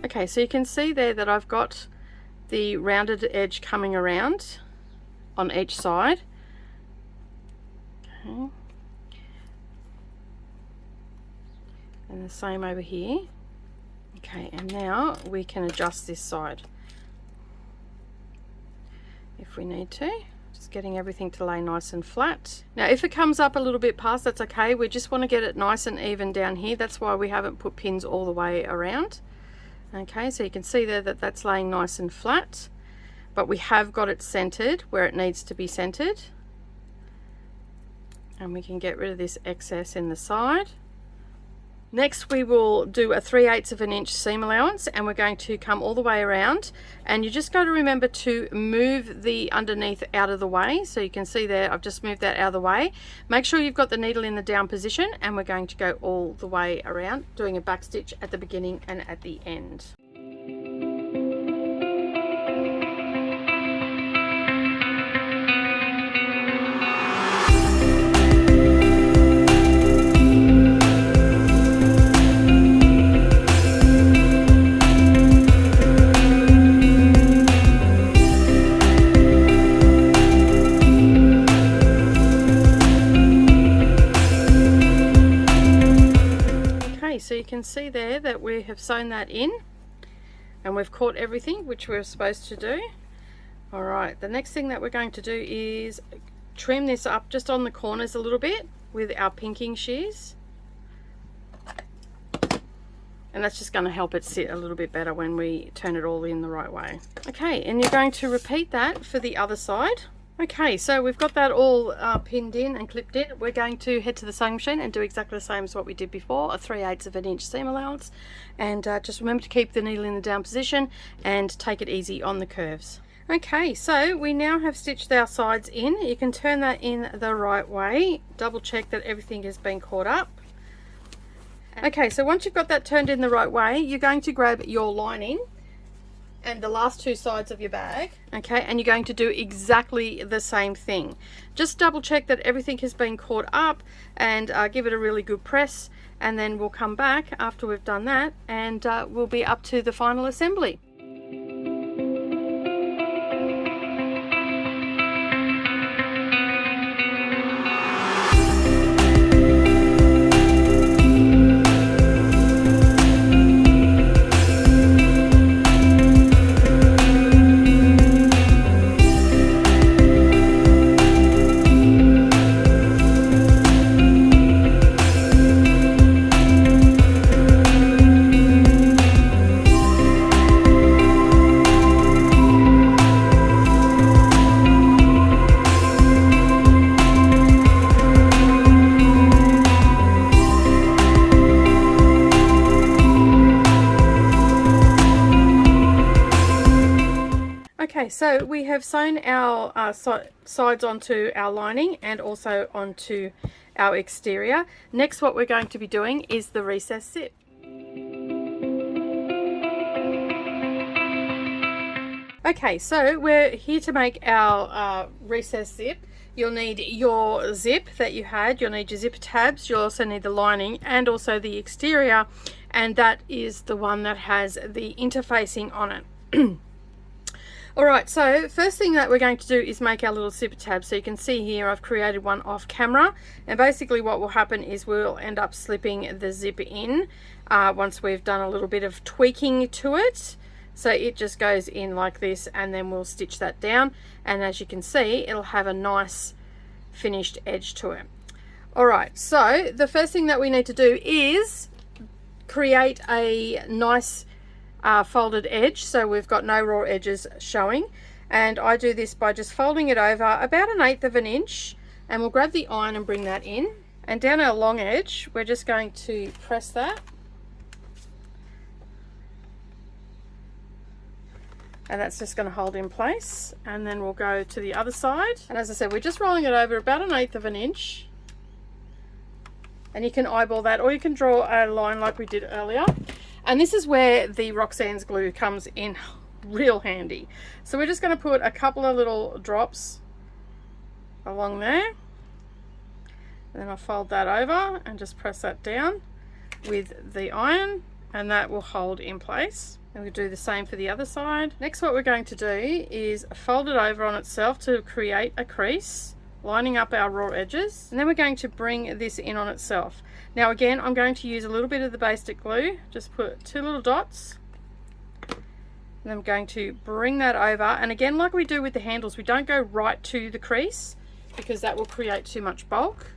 Okay, so you can see there that I've got the rounded edge coming around on each side. Okay. And the same over here. Okay, and now we can adjust this side if we need to. Just getting everything to lay nice and flat. Now if it comes up a little bit past, that's okay. We just want to get it nice and even down here. That's why we haven't put pins all the way around. Okay, so you can see there that that's laying nice and flat, but we have got it centered where it needs to be centered, and we can get rid of this excess in the side. Next we will do a 3/8 of an inch seam allowance, and we're going to come all the way around, and you just got to remember to move the underneath out of the way. So you can see there I've just moved that out of the way. Make sure you've got the needle in the down position, and we're going to go all the way around, doing a back stitch at the beginning and at the end. So you can see there that we have sewn that in, and we've caught everything which we're supposed to do. Alright, the next thing that we're going to do is trim this up just on the corners a little bit with our pinking shears, and that's just going to help it sit a little bit better when we turn it all in the right way. Okay, and you're going to repeat that for the other side. Okay, so we've got that all pinned in and clipped in. We're going to head to the sewing machine and do exactly the same as what we did before, a 3/8 of an inch seam allowance, and just remember to keep the needle in the down position and take it easy on the curves. Okay, so we now have stitched our sides in. You can turn that in the right way, double check that everything has been caught up. Okay, so once you've got that turned in the right way, you're going to grab your lining and the last two sides of your bag, okay, and you're going to do exactly the same thing. Just double check that everything has been caught up and give it a really good press, and then we'll come back after we've done that and we'll be up to the final assembly. Okay, so we have sewn our sides onto our lining and also onto our exterior. Next, what we're going to be doing is the recess zip. Okay, so we're here to make our recess zip. You'll need your zip that you had, you'll need your zipper tabs, you'll also need the lining and also the exterior, and that is the one that has the interfacing on it. Alright, so first thing that we're going to do is make our little zipper tab. So you can see here I've created one off camera, and basically what will happen is we'll end up slipping the zip in once we've done a little bit of tweaking to it. So it just goes in like this, and then we'll stitch that down, and as you can see it'll have a nice finished edge to it. Alright, so the first thing that we need to do is create a nice folded edge, so we've got no raw edges showing, and I do this by just folding it over about 1/8 of an inch, and we'll grab the iron and bring that in, and down our long edge we're just going to press that, and that's just going to hold in place, and then we'll go to the other side, and as I said, we're just rolling it over about 1/8 of an inch, and you can eyeball that or you can draw a line like we did earlier. And this is where the Roxanne's glue comes in real handy. So we're just going to put a couple of little drops along there. And then I'll fold that over and just press that down with the iron, and that will hold in place. And we'll do the same for the other side. Next, what we're going to do is fold it over on itself to create a crease, lining up our raw edges, and then we're going to bring this in on itself. Now again, I'm going to use a little bit of the basic glue, just put 2 little dots, and I'm going to bring that over, and again, like we do with the handles, we don't go right to the crease because that will create too much bulk,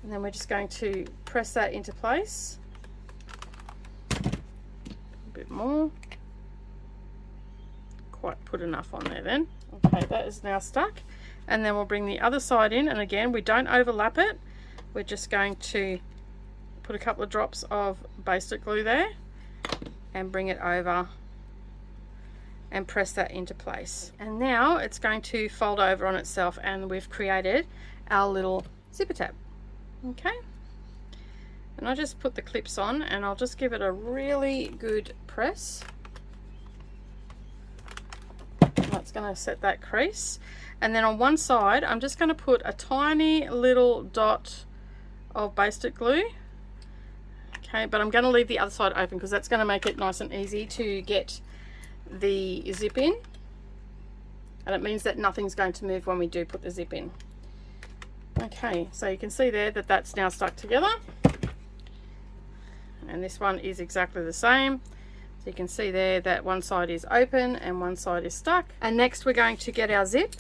and then we're just going to press that into place a bit more. Quite put enough on there then. Okay, that is now stuck, and then we'll bring the other side in, and again, we don't overlap it. We're just going to put a couple of drops of basic glue there and bring it over and press that into place. And now it's going to fold over on itself, and we've created our little zipper tab. Okay, and I just put the clips on, and I'll just give it a really good press. That's going to set that crease, and then on one side I'm just going to put a tiny little dot of basic glue. Okay, but I'm going to leave the other side open because that's going to make it nice and easy to get the zip in, and it means that nothing's going to move when we do put the zip in. Okay, so you can see there that that's now stuck together, and this one is exactly the same. So you can see there that one side is open and one side is stuck. And next we're going to get our zip,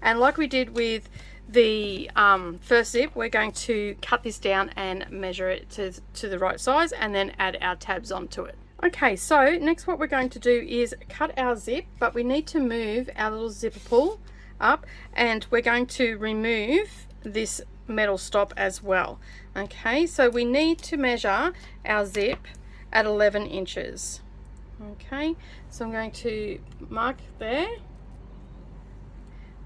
and like we did with the first zip, we're going to cut this down and measure it to the right size, and then add our tabs onto it. Okay, so next what we're going to do is cut our zip, but we need to move our little zipper pull up, and we're going to remove this metal stop as well. Okay, so we need to measure our zip at 11 inches. Okay, so I'm going to mark there,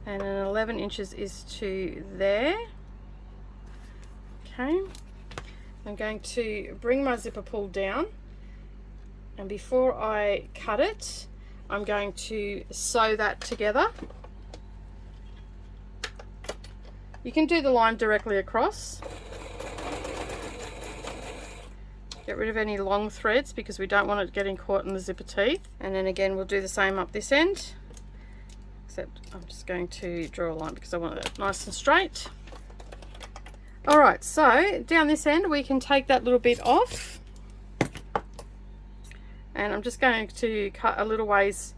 and then 11 inches is to there. Okay, I'm going to bring my zipper pull down, and before I cut it, I'm going to sew that together. You can do the line directly across. Get rid of any long threads because we don't want it getting caught in the zipper teeth. And then again, we'll do the same up this end, except I'm just going to draw a line because I want it nice and straight. All right, so down this end, we can take that little bit off. And I'm just going to cut a little ways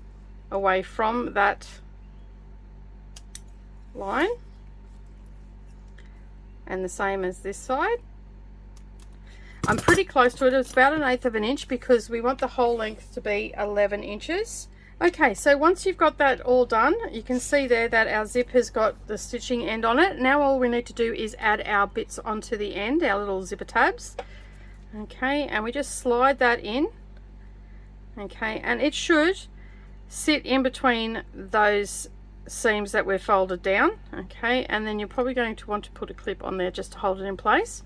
away from that line. And the same as this side. I'm pretty close to it. It's about 1/8 of an inch because we want the whole length to be 11 inches. Okay, so once you've got that all done, you can see there that our zip has got the stitching end on it. Now all we need to do is add our bits onto the end, our little zipper tabs. Okay, and we just slide that in. Okay, and it should sit in between those seams that we've folded down. Okay, and then you're probably going to want to put a clip on there just to hold it in place.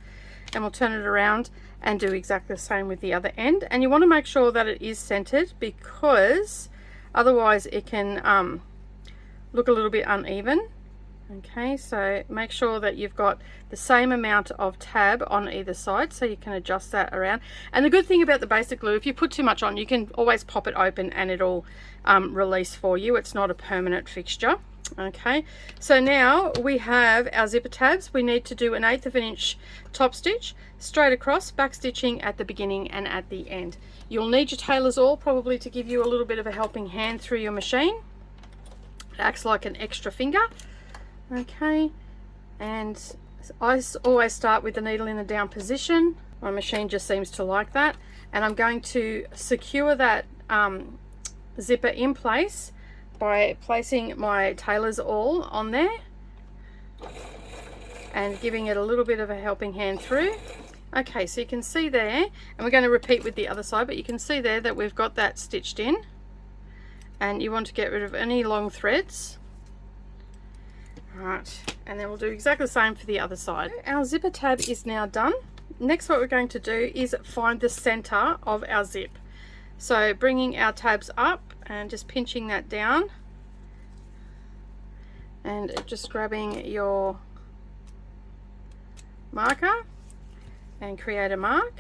And we'll turn it around and do exactly the same with the other end. And you want to make sure that it is centered because otherwise it can look a little bit uneven. Okay, so make sure that you've got the same amount of tab on either side so you can adjust that around. And the good thing about the basic glue, if you put too much on, you can always pop it open and it'll release for you. It's not a permanent fixture. Okay, so now we have our zipper tabs. We need to do 1/8 of an inch top stitch straight across, back stitching at the beginning and at the end. You'll need your tailor's awl probably to give you a little bit of a helping hand through your machine. It acts like an extra finger. Okay, and I always start with the needle in the down position. My machine just seems to like that, and I'm going to secure that zipper in place by placing my tailor's awl on there and giving it a little bit of a helping hand through. Okay, so you can see there, and we're going to repeat with the other side, but you can see there that we've got that stitched in, and you want to get rid of any long threads. Right, and then we'll do exactly the same for the other side. Our zipper tab is now done. Next, what we're going to do is find the center of our zip. So bringing our tabs up and just pinching that down and just grabbing your marker and create a mark.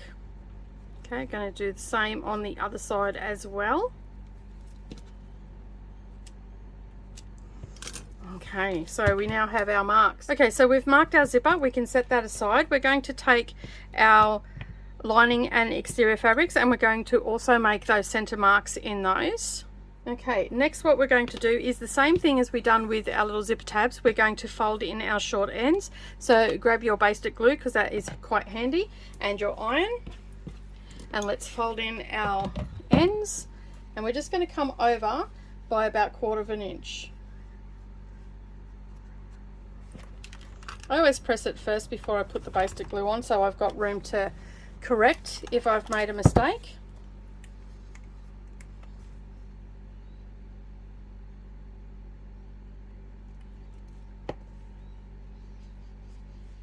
Okay, going to do the same on the other side as well. Okay, so we now have our marks. Okay, so we've marked our zipper. We can set that aside. We're going to take our lining and exterior fabrics and we're going to also make those center marks in those. Okay, next what we're going to do is the same thing as we done with our little zipper tabs. We're going to fold in our short ends. So grab your basic glue because that is quite handy, and your iron, and let's fold in our ends, and we're just going to come over by about 1/4 of an inch. I always press it first before I put the basic glue on so I've got room to correct if I've made a mistake.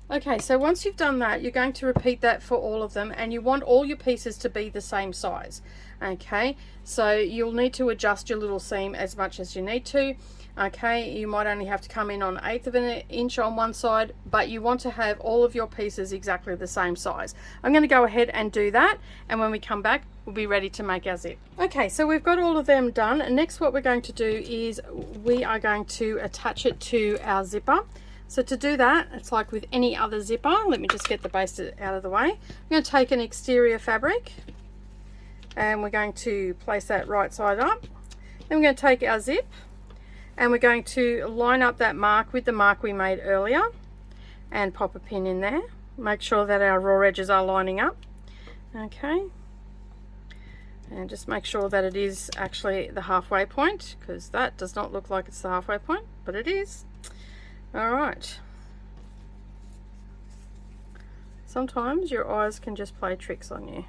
Okay, so once you've done that, you're going to repeat that for all of them, and you want all your pieces to be the same size. Okay, so you'll need to adjust your little seam as much as you need to. Okay, you might only have to come in on 1/8 of an inch on one side, but you want to have all of your pieces exactly the same size. I'm going to go ahead and do that, and when we come back, we'll be ready to make our zip. Okay, so we've got all of them done, and next what we're going to do is we are going to attach it to our zipper. So to do that, it's like with any other zipper. Let me just get the base out of the way. I'm going to take an exterior fabric, and we're going to place that right side up. Then we're going to take our zip, and we're going to line up that mark with the mark we made earlier and pop a pin in there. Make sure that our raw edges are lining up. Okay, and just make sure that it is actually the halfway point, because that does not look like it's the halfway point, but it is. All right, sometimes your eyes can just play tricks on you.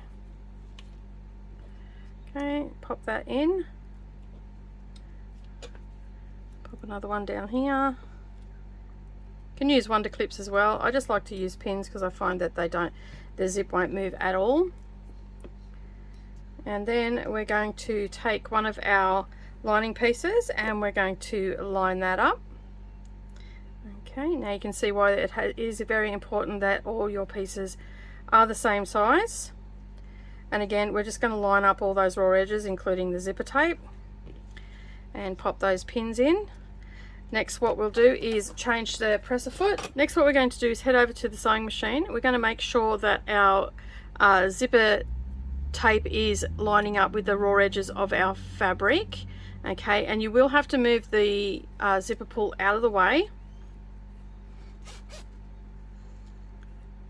Okay, pop that in, pop another one down here. can use wonder clips as well. I just like to use pins because I find that the zip won't move at all. And then we're going to take one of our lining pieces and we're going to line that up. Okay, now you can see why it is very important that all your pieces are the same size. And again, we're just going to line up all those raw edges, including the zipper tape, and pop those pins in. Next, what we'll do is change the presser foot. Next, what we're going to do is head over to the sewing machine. We're going to make sure that our zipper tape is lining up with the raw edges of our fabric. Okay, and you will have to move the zipper pull out of the way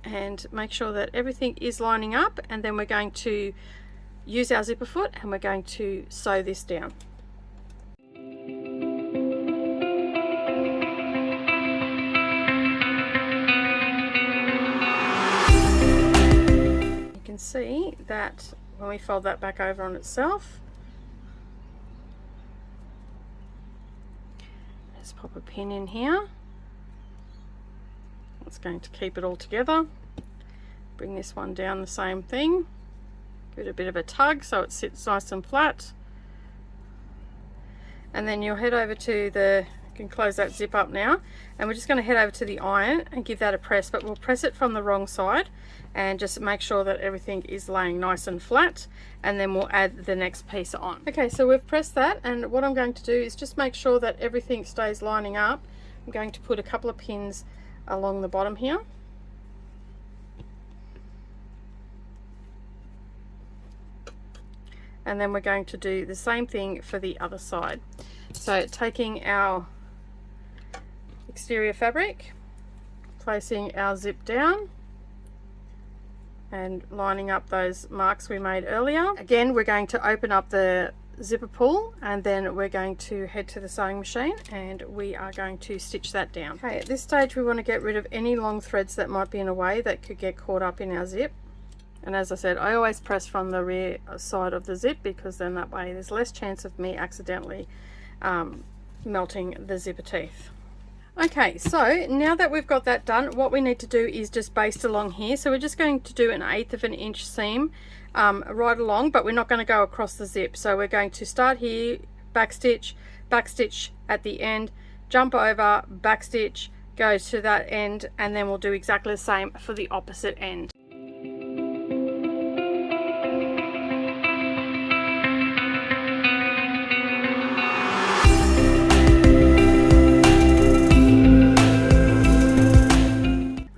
and make sure that everything is lining up, and then we're going to use our zipper foot and we're going to sew this down. You can see that when we fold that back over on itself, just pop a pin in here. It's going to keep it all together. Bring this one down the same thing. Give it a bit of a tug so it sits nice and flat. And then you'll head over to the, you can close that zip up now, and we're just going to head over to the iron and give that a press, but we'll press it from the wrong side and just make sure that everything is laying nice and flat, and then we'll add the next piece on. Okay, so we've pressed that, and what I'm going to do is just make sure that everything stays lining up. I'm going to put a couple of pins along the bottom here. And then we're going to do the same thing for the other side. So taking our exterior fabric, placing our zip down and lining up those marks we made earlier. Again, we're going to open up the zipper pull, and then we're going to head to the sewing machine and we are going to stitch that down. Okay, at this stage we want to get rid of any long threads that might be in a way that could get caught up in our zip. And as I said, I always press from the rear side of the zip, because then that way there's less chance of me accidentally melting the zipper teeth. Okay, so now that we've got that done, what we need to do is just baste along here. So we're just going to do an 1/8 of an inch seam right along, but we're not going to go across the zip. So we're going to start here, backstitch at the end, jump over, backstitch, go to that end, and then we'll do exactly the same for the opposite end.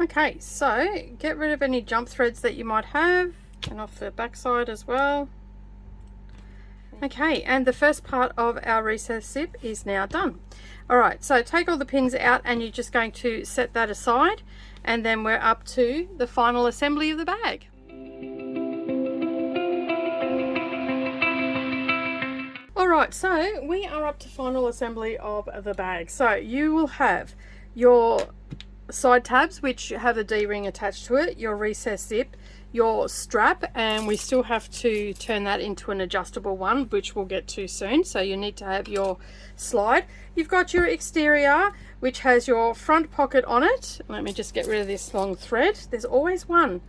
Okay, so get rid of any jump threads that you might have, and off the back side as well. Okay, and the first part of our recessed zip is now done. Alright, so take all the pins out and you're just going to set that aside, and then we're up to the final assembly of the bag. Alright, so we are up to final assembly of the bag. So you will have your side tabs, which have a D-ring attached to it, your recessed zip, your strap, and we still have to turn that into an adjustable one, which we'll get to soon. So you need to have your slide. You've got your exterior, which has your front pocket on it. Let me just get rid of this long thread. There's always one.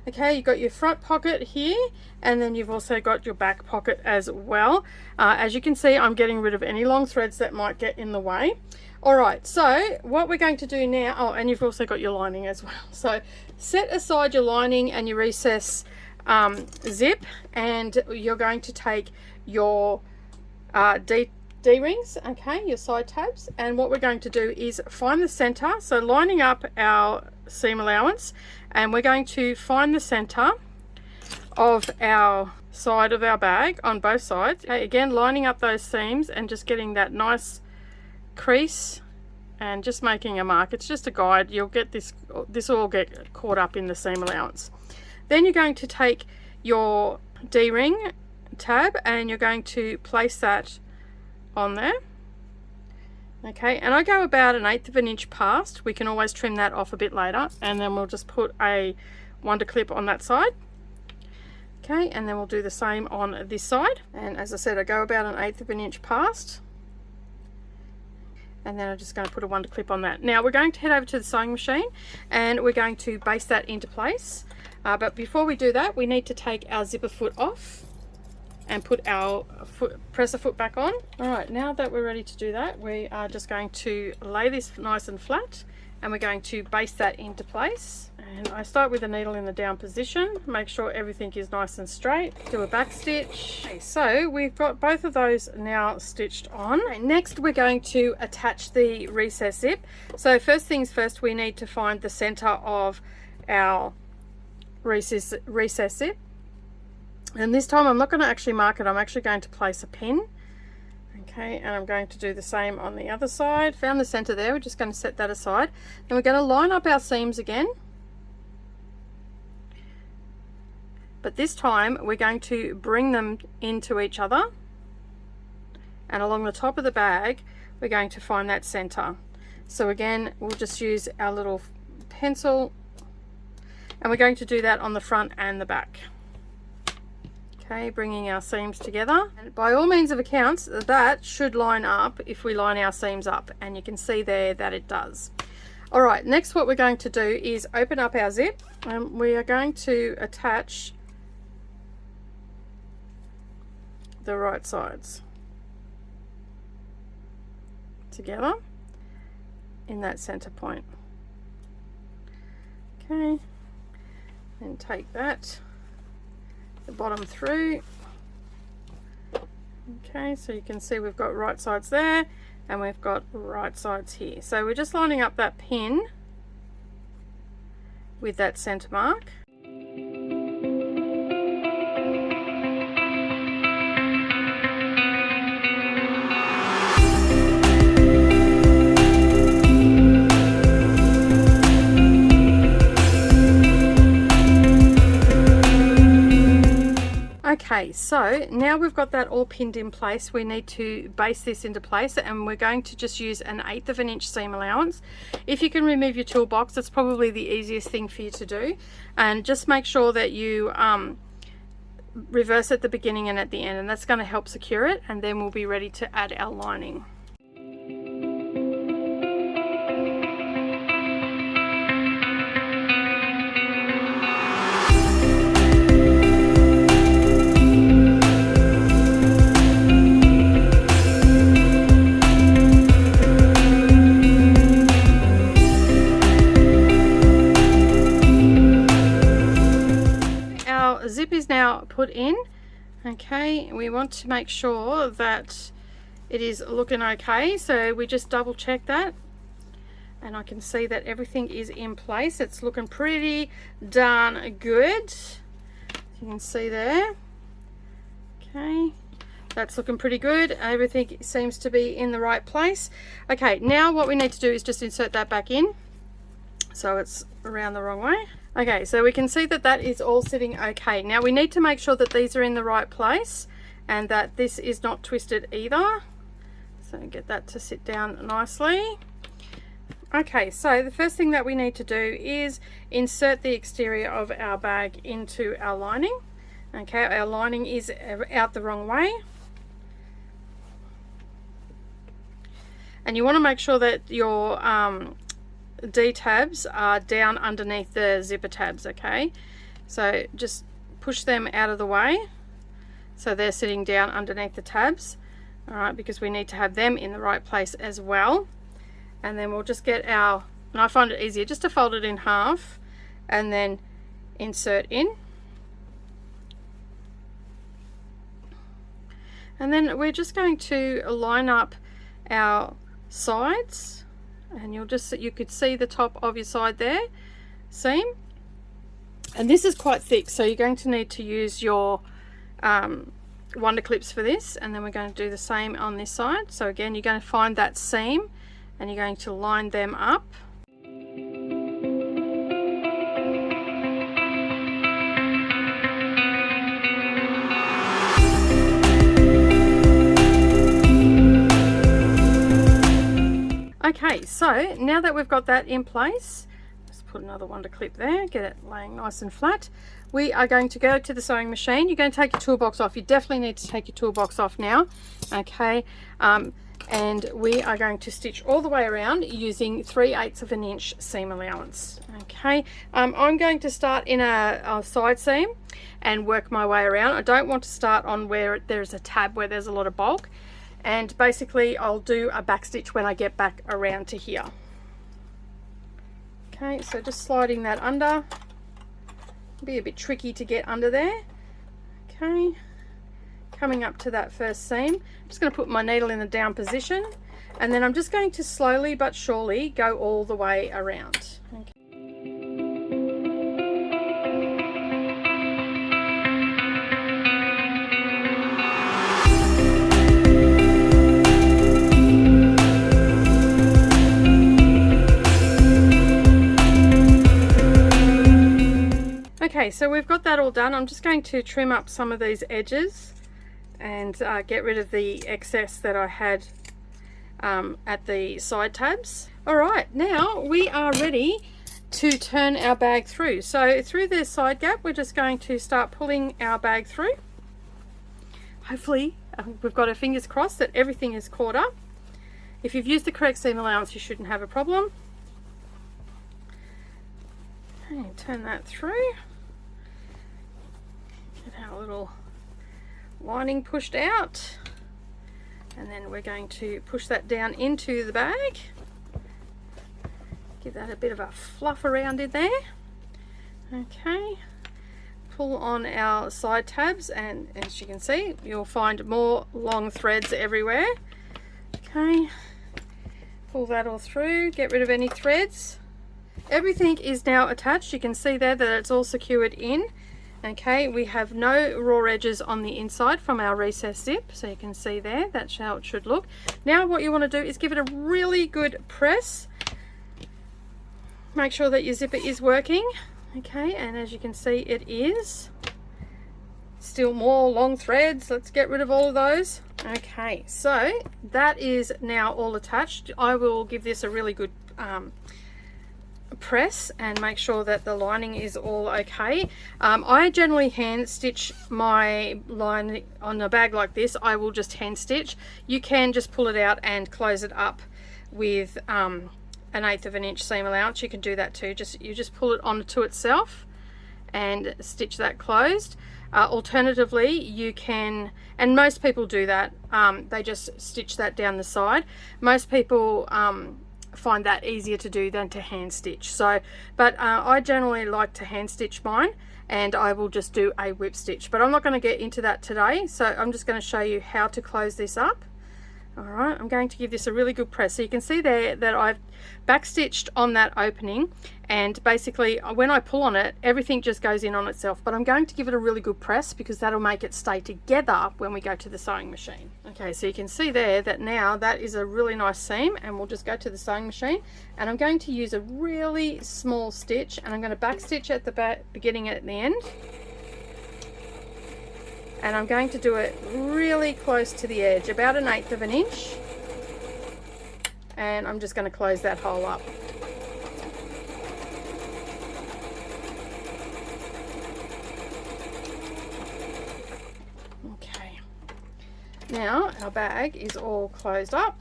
Okay, you've got your front pocket here, and then you've also got your back pocket as well. As you can see, I'm getting rid of any long threads that might get in the way. Alright, so what we're going to do now, oh, and you've also got your lining as well. So set aside your lining and your recess zip, and you're going to take your D-rings, okay, your side tabs, and what we're going to do is find the center. So lining up our seam allowance, and we're going to find the center of our side of our bag on both sides. Okay, again, lining up those seams and just getting that nice crease and just making a mark. It's just a guide. You'll get this will all get caught up in the seam allowance. Then you're going to take your D-ring tab and you're going to place that on there. Okay, and I go about an 1/8 of an inch past. We can always trim that off a bit later, and then we'll just put a wonder clip on that side. Okay, and then we'll do the same on this side, and as I said, I go about an 1/8 of an inch past. and then I'm just going to put a wonder clip on that. Now we're going to head over to the sewing machine and we're going to baste that into place. But before we do that, we need to take our zipper foot off and put our presser foot back on. All right, now that we're ready to do that, we are just going to lay this nice and flat and we're going to baste that into place. And I start with the needle in the down position, make sure everything is nice and straight, do a back stitch. Okay, so we've got both of those now stitched on. Okay, next we're going to attach the recess zip. So first things first, we need to find the center of our recess zip. And this time I'm not going to actually mark it, I'm actually going to place a pin. Okay, and I'm going to do the same on the other side. Found the center there, we're just going to set that aside. Then we're going to line up our seams again. But this time we're going to bring them into each other. And along the top of the bag, we're going to find that center. So again, we'll just use our little pencil. And we're going to do that on the front and the back. Okay, bringing our seams together. And by all means of accounts, that should line up if we line our seams up, and you can see there that it does. All right, next what we're going to do is open up our zip, and we are going to attach the right sides together in that center point. Okay, and take that the bottom through. Okay, so you can see we've got right sides there and we've got right sides here. So we're just lining up that pin with that center mark. Okay, so now we've got that all pinned in place, we need to baste this into place, and we're going to just use 1/8 of an inch seam allowance. If you can remove your toolbox, that's probably the easiest thing for you to do. And just make sure that you reverse at the beginning and at the end, and that's going to help secure it, and then we'll be ready to add our lining. Zip is now put in. Okay, we want to make sure that it is looking okay, so we just double check that, and I can see that everything is in place. It's looking pretty darn good, you can see there. Okay, that's looking pretty good, everything seems to be in the right place. Okay, now what we need to do is just insert that back in so it's around the wrong way. Okay, so we can see that that is all sitting okay. Now we need to make sure that these are in the right place and that this is not twisted either. So get that to sit down nicely. Okay, so the first thing that we need to do is insert the exterior of our bag into our lining. Okay, our lining is out the wrong way. And you want to make sure that your D tabs are down underneath the zipper tabs. Okay, so just push them out of the way so they're sitting down underneath the tabs. All right, because we need to have them in the right place as well. And then we'll just get our, and I find it easier just to fold it in half and then insert in. And then we're just going to line up our sides, and you could see the top of your side there seam, and this is quite thick, so you're going to need to use your wonder clips for this. And then we're going to do the same on this side. So again, you're going to find that seam and you're going to line them up. Okay, so now that we've got that in place, just put another wonder clip there, get it laying nice and flat. we are going to go to the sewing machine. You're going to take your toolbox off. You definitely need to take your toolbox off now, okay? And we are going to stitch all the way around using 3/8 of an inch seam allowance, okay? I'm going to start in a side seam and work my way around. I don't want to start on where there's a tab where there's a lot of bulk, and basically I'll do a back stitch when I get back around to here. Okay, so just sliding that under. Be a bit tricky to get under there. Okay, coming up to that first seam, I'm just going to put my needle in the down position, and then I'm just going to slowly but surely go all the way around. Okay. Okay, so we've got that all done. I'm just going to trim up some of these edges and get rid of the excess that I had at the side tabs. Alright, now we are ready to turn our bag through. So through the side gap, we're just going to start pulling our bag through. Hopefully we've got our fingers crossed that everything is caught up. If you've used the correct seam allowance, you shouldn't have a problem. Okay, turn that through. Get our little lining pushed out, and then we're going to push that down into the bag. Give that a bit of a fluff around in there. Okay, pull on our side tabs, and as you can see, you'll find more long threads everywhere. Okay, pull that all through, get rid of any threads. Everything is now attached. You can see there that it's all secured in. Okay, we have no raw edges on the inside from our recessed zip, so you can see there, that's how it should look. Now what you want to do is give it a really good press. Make sure that your zipper is working. Okay, and as you can see, it is. Still more long threads. Let's get rid of all of those. Okay, so that is now all attached. I will give this a really good press and make sure that the lining is all okay. I generally hand stitch my line on a bag like this. I will just hand stitch. You can just pull it out and close it up with an 1/8 of an inch seam allowance. You can do that too. You just pull it onto itself and stitch that closed. Alternatively, you can, and most people do that, they just stitch that down the side. Most people find that easier to do than to hand stitch. So but I generally like to hand stitch mine, and I will just do a whip stitch, but I'm not going to get into that today. So I'm just going to show you how to close this up. All right, I'm going to give this a really good press. So you can see there that I've back stitched on that opening, and basically when I pull on it, everything just goes in on itself, but I'm going to give it a really good press because that'll make it stay together when we go to the sewing machine. Okay, so you can see there that now that is a really nice seam, and we'll just go to the sewing machine, and I'm going to use a really small stitch, and I'm going to back stitch at the beginning and at the end. And I'm going to do it really close to the edge, about 1/8 of an inch. And I'm just going to close that hole up. Okay. Now our bag is all closed up.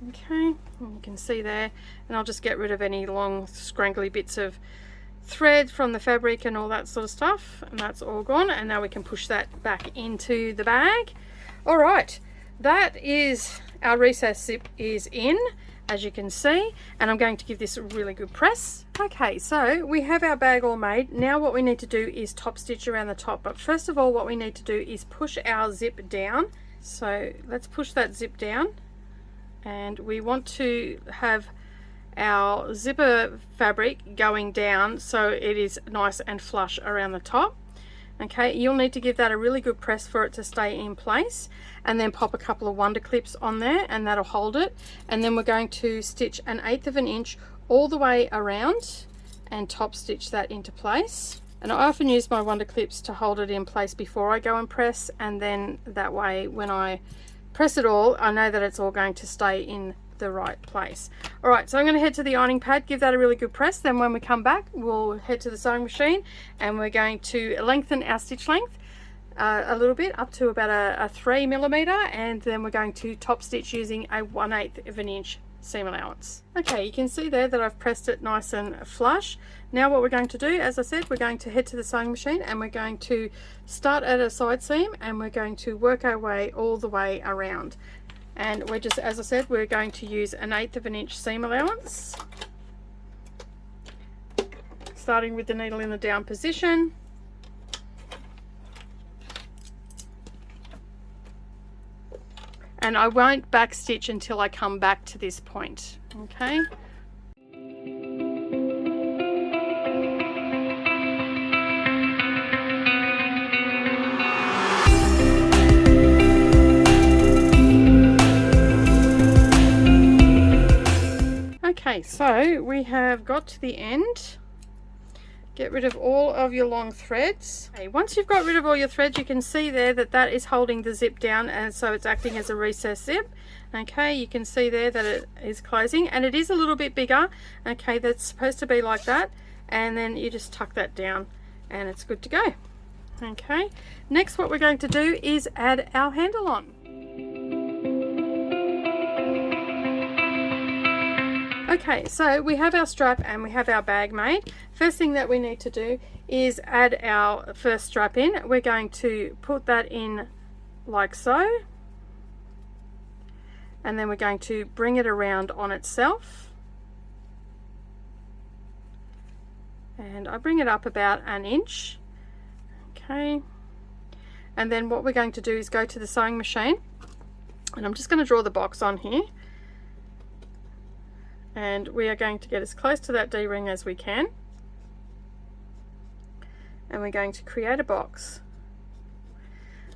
Okay, and you can see there, and I'll just get rid of any long scraggly bits of thread from the fabric and all that sort of stuff, and that's all gone. And now we can push that back into the bag. All right, that is our recess zip is in, as you can see, and I'm going to give this a really good press. Okay, so we have our bag all made. Now what we need to do is top stitch around the top, but first of all what we need to do is push our zip down. So let's push that zip down, and we want to have our zipper fabric going down so it is nice and flush around the top. Okay, you'll need to give that a really good press for it to stay in place, and then pop a couple of wonder clips on there, and that'll hold it. And then we're going to stitch 1/8 of an inch all the way around and top stitch that into place. And I often use my wonder clips to hold it in place before I go and press, and then that way when I press it all, I know that it's all going to stay in the right place. All right, so I'm going to head to the ironing pad, give that a really good press. Then when we come back, we'll head to the sewing machine and we're going to lengthen our stitch length a little bit up to about a 3 millimeter, and then we're going to top stitch using a 1/8 of an inch seam allowance. Okay, you can see there that I've pressed it nice and flush. Now what we're going to do, as I said, we're going to head to the sewing machine and we're going to start at a side seam and we're going to work our way all the way around. And we're just, as I said, we're going to use an 1/8 of an inch seam allowance, starting with the needle in the down position. And I won't back stitch until I come back to this point, okay? Okay, so we have got to the end. Get rid of all of your long threads. Okay, once you've got rid of all your threads, you can see there that that is holding the zip down, and so it's acting as a recessed zip. Okay, you can see there that it is closing, and it is a little bit bigger. Okay, that's supposed to be like that, and then you just tuck that down and it's good to go. Okay, next what we're going to do is add our handle on. Okay, so we have our strap and we have our bag made. First thing that we need to do is add our first strap in. We're going to put that in like so, and then we're going to bring it around on itself, and I bring it up about an inch. Okay, and then what we're going to do is go to the sewing machine, and I'm just going to draw the box on here. And we are going to get as close to that D-ring as we can, and we're going to create a box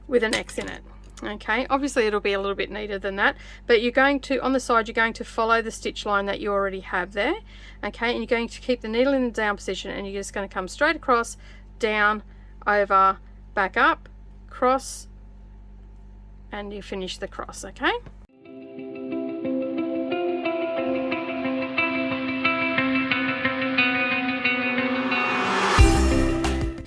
with an X in it. Okay, obviously it'll be a little bit neater than that, but you're going to, on the side, you're going to follow the stitch line that you already have there. Okay, and you're going to keep the needle in the down position, and you're just going to come straight across, down, over, back up, cross, and you finish the cross. Okay.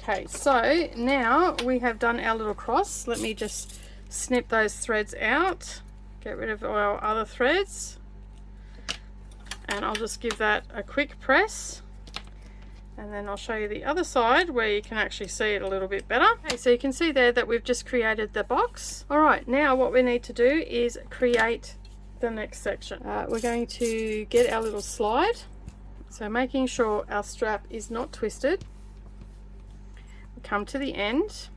Okay, so now we have done our little cross. Let me just snip those threads out, get rid of our other threads, and I'll just give that a quick press, and then I'll show you the other side where you can actually see it a little bit better. Okay, so you can see there that we've just created the box. All right, now what we need to do is create the next section. We're going to get our little slide, so making sure our strap is not twisted. Come to the end,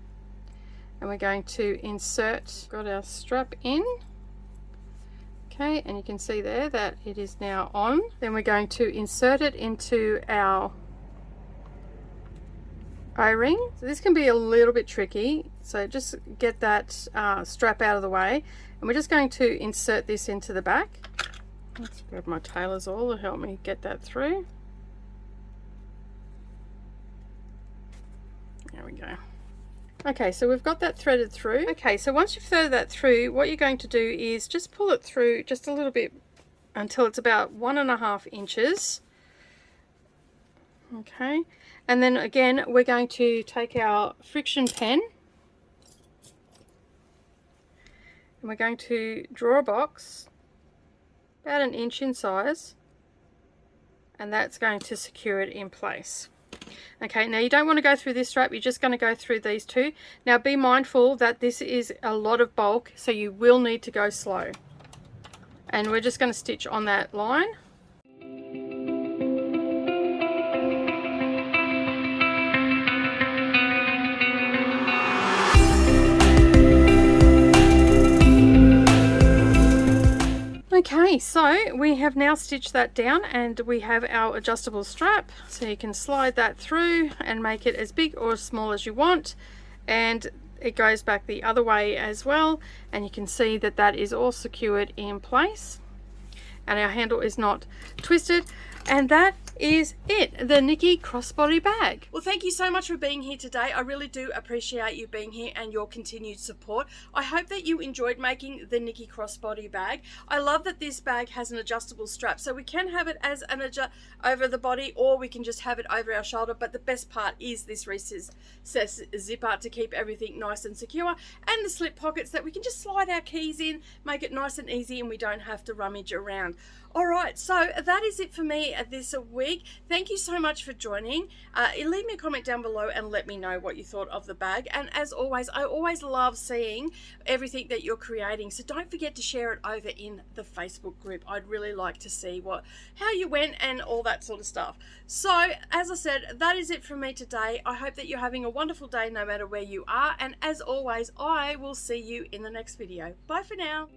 and we're going to insert, got our strap in. Okay, and you can see there that it is now on. Then we're going to insert it into our O-ring. So this can be a little bit tricky, so just get that strap out of the way, and we're just going to insert this into the back. Let's grab my tailor's awl to help me get that through. There we go. Okay, so we've got that threaded through. Okay, so once you've threaded that through, what you're going to do is just pull it through just a little bit until it's about 1.5 inches. Okay, and then again we're going to take our friction pen and we're going to draw a box about 1 inch in size, and that's going to secure it in place. Okay, now you don't want to go through this strap, you're just going to go through these two. Now be mindful that this is a lot of bulk, so you will need to go slow. And we're just going to stitch on that line. Okay, so we have now stitched that down and we have our adjustable strap, so you can slide that through and make it as big or as small as you want, and it goes back the other way as well, and you can see that that is all secured in place and our handle is not twisted. And that is it, the Nikki Crossbody Bag. Well, thank you so much for being here today. I really do appreciate you being here and your continued support. I hope that you enjoyed making the Nikki Crossbody Bag. I love that this bag has an adjustable strap, so we can have it as an over the body, or we can just have it over our shoulder, but the best part is this recessed zipper to keep everything nice and secure, and the slip pockets that we can just slide our keys in, make it nice and easy, and we don't have to rummage around. Alright, so that is it for me this week. Thank you so much for joining. Leave me a comment down below and let me know what you thought of the bag. And as always, I always love seeing everything that you're creating, so don't forget to share it over in the Facebook group. I'd really like to see how you went and all that sort of stuff. So, as I said, that is it from me today. I hope that you're having a wonderful day no matter where you are, and as always, I will see you in the next video. Bye for now.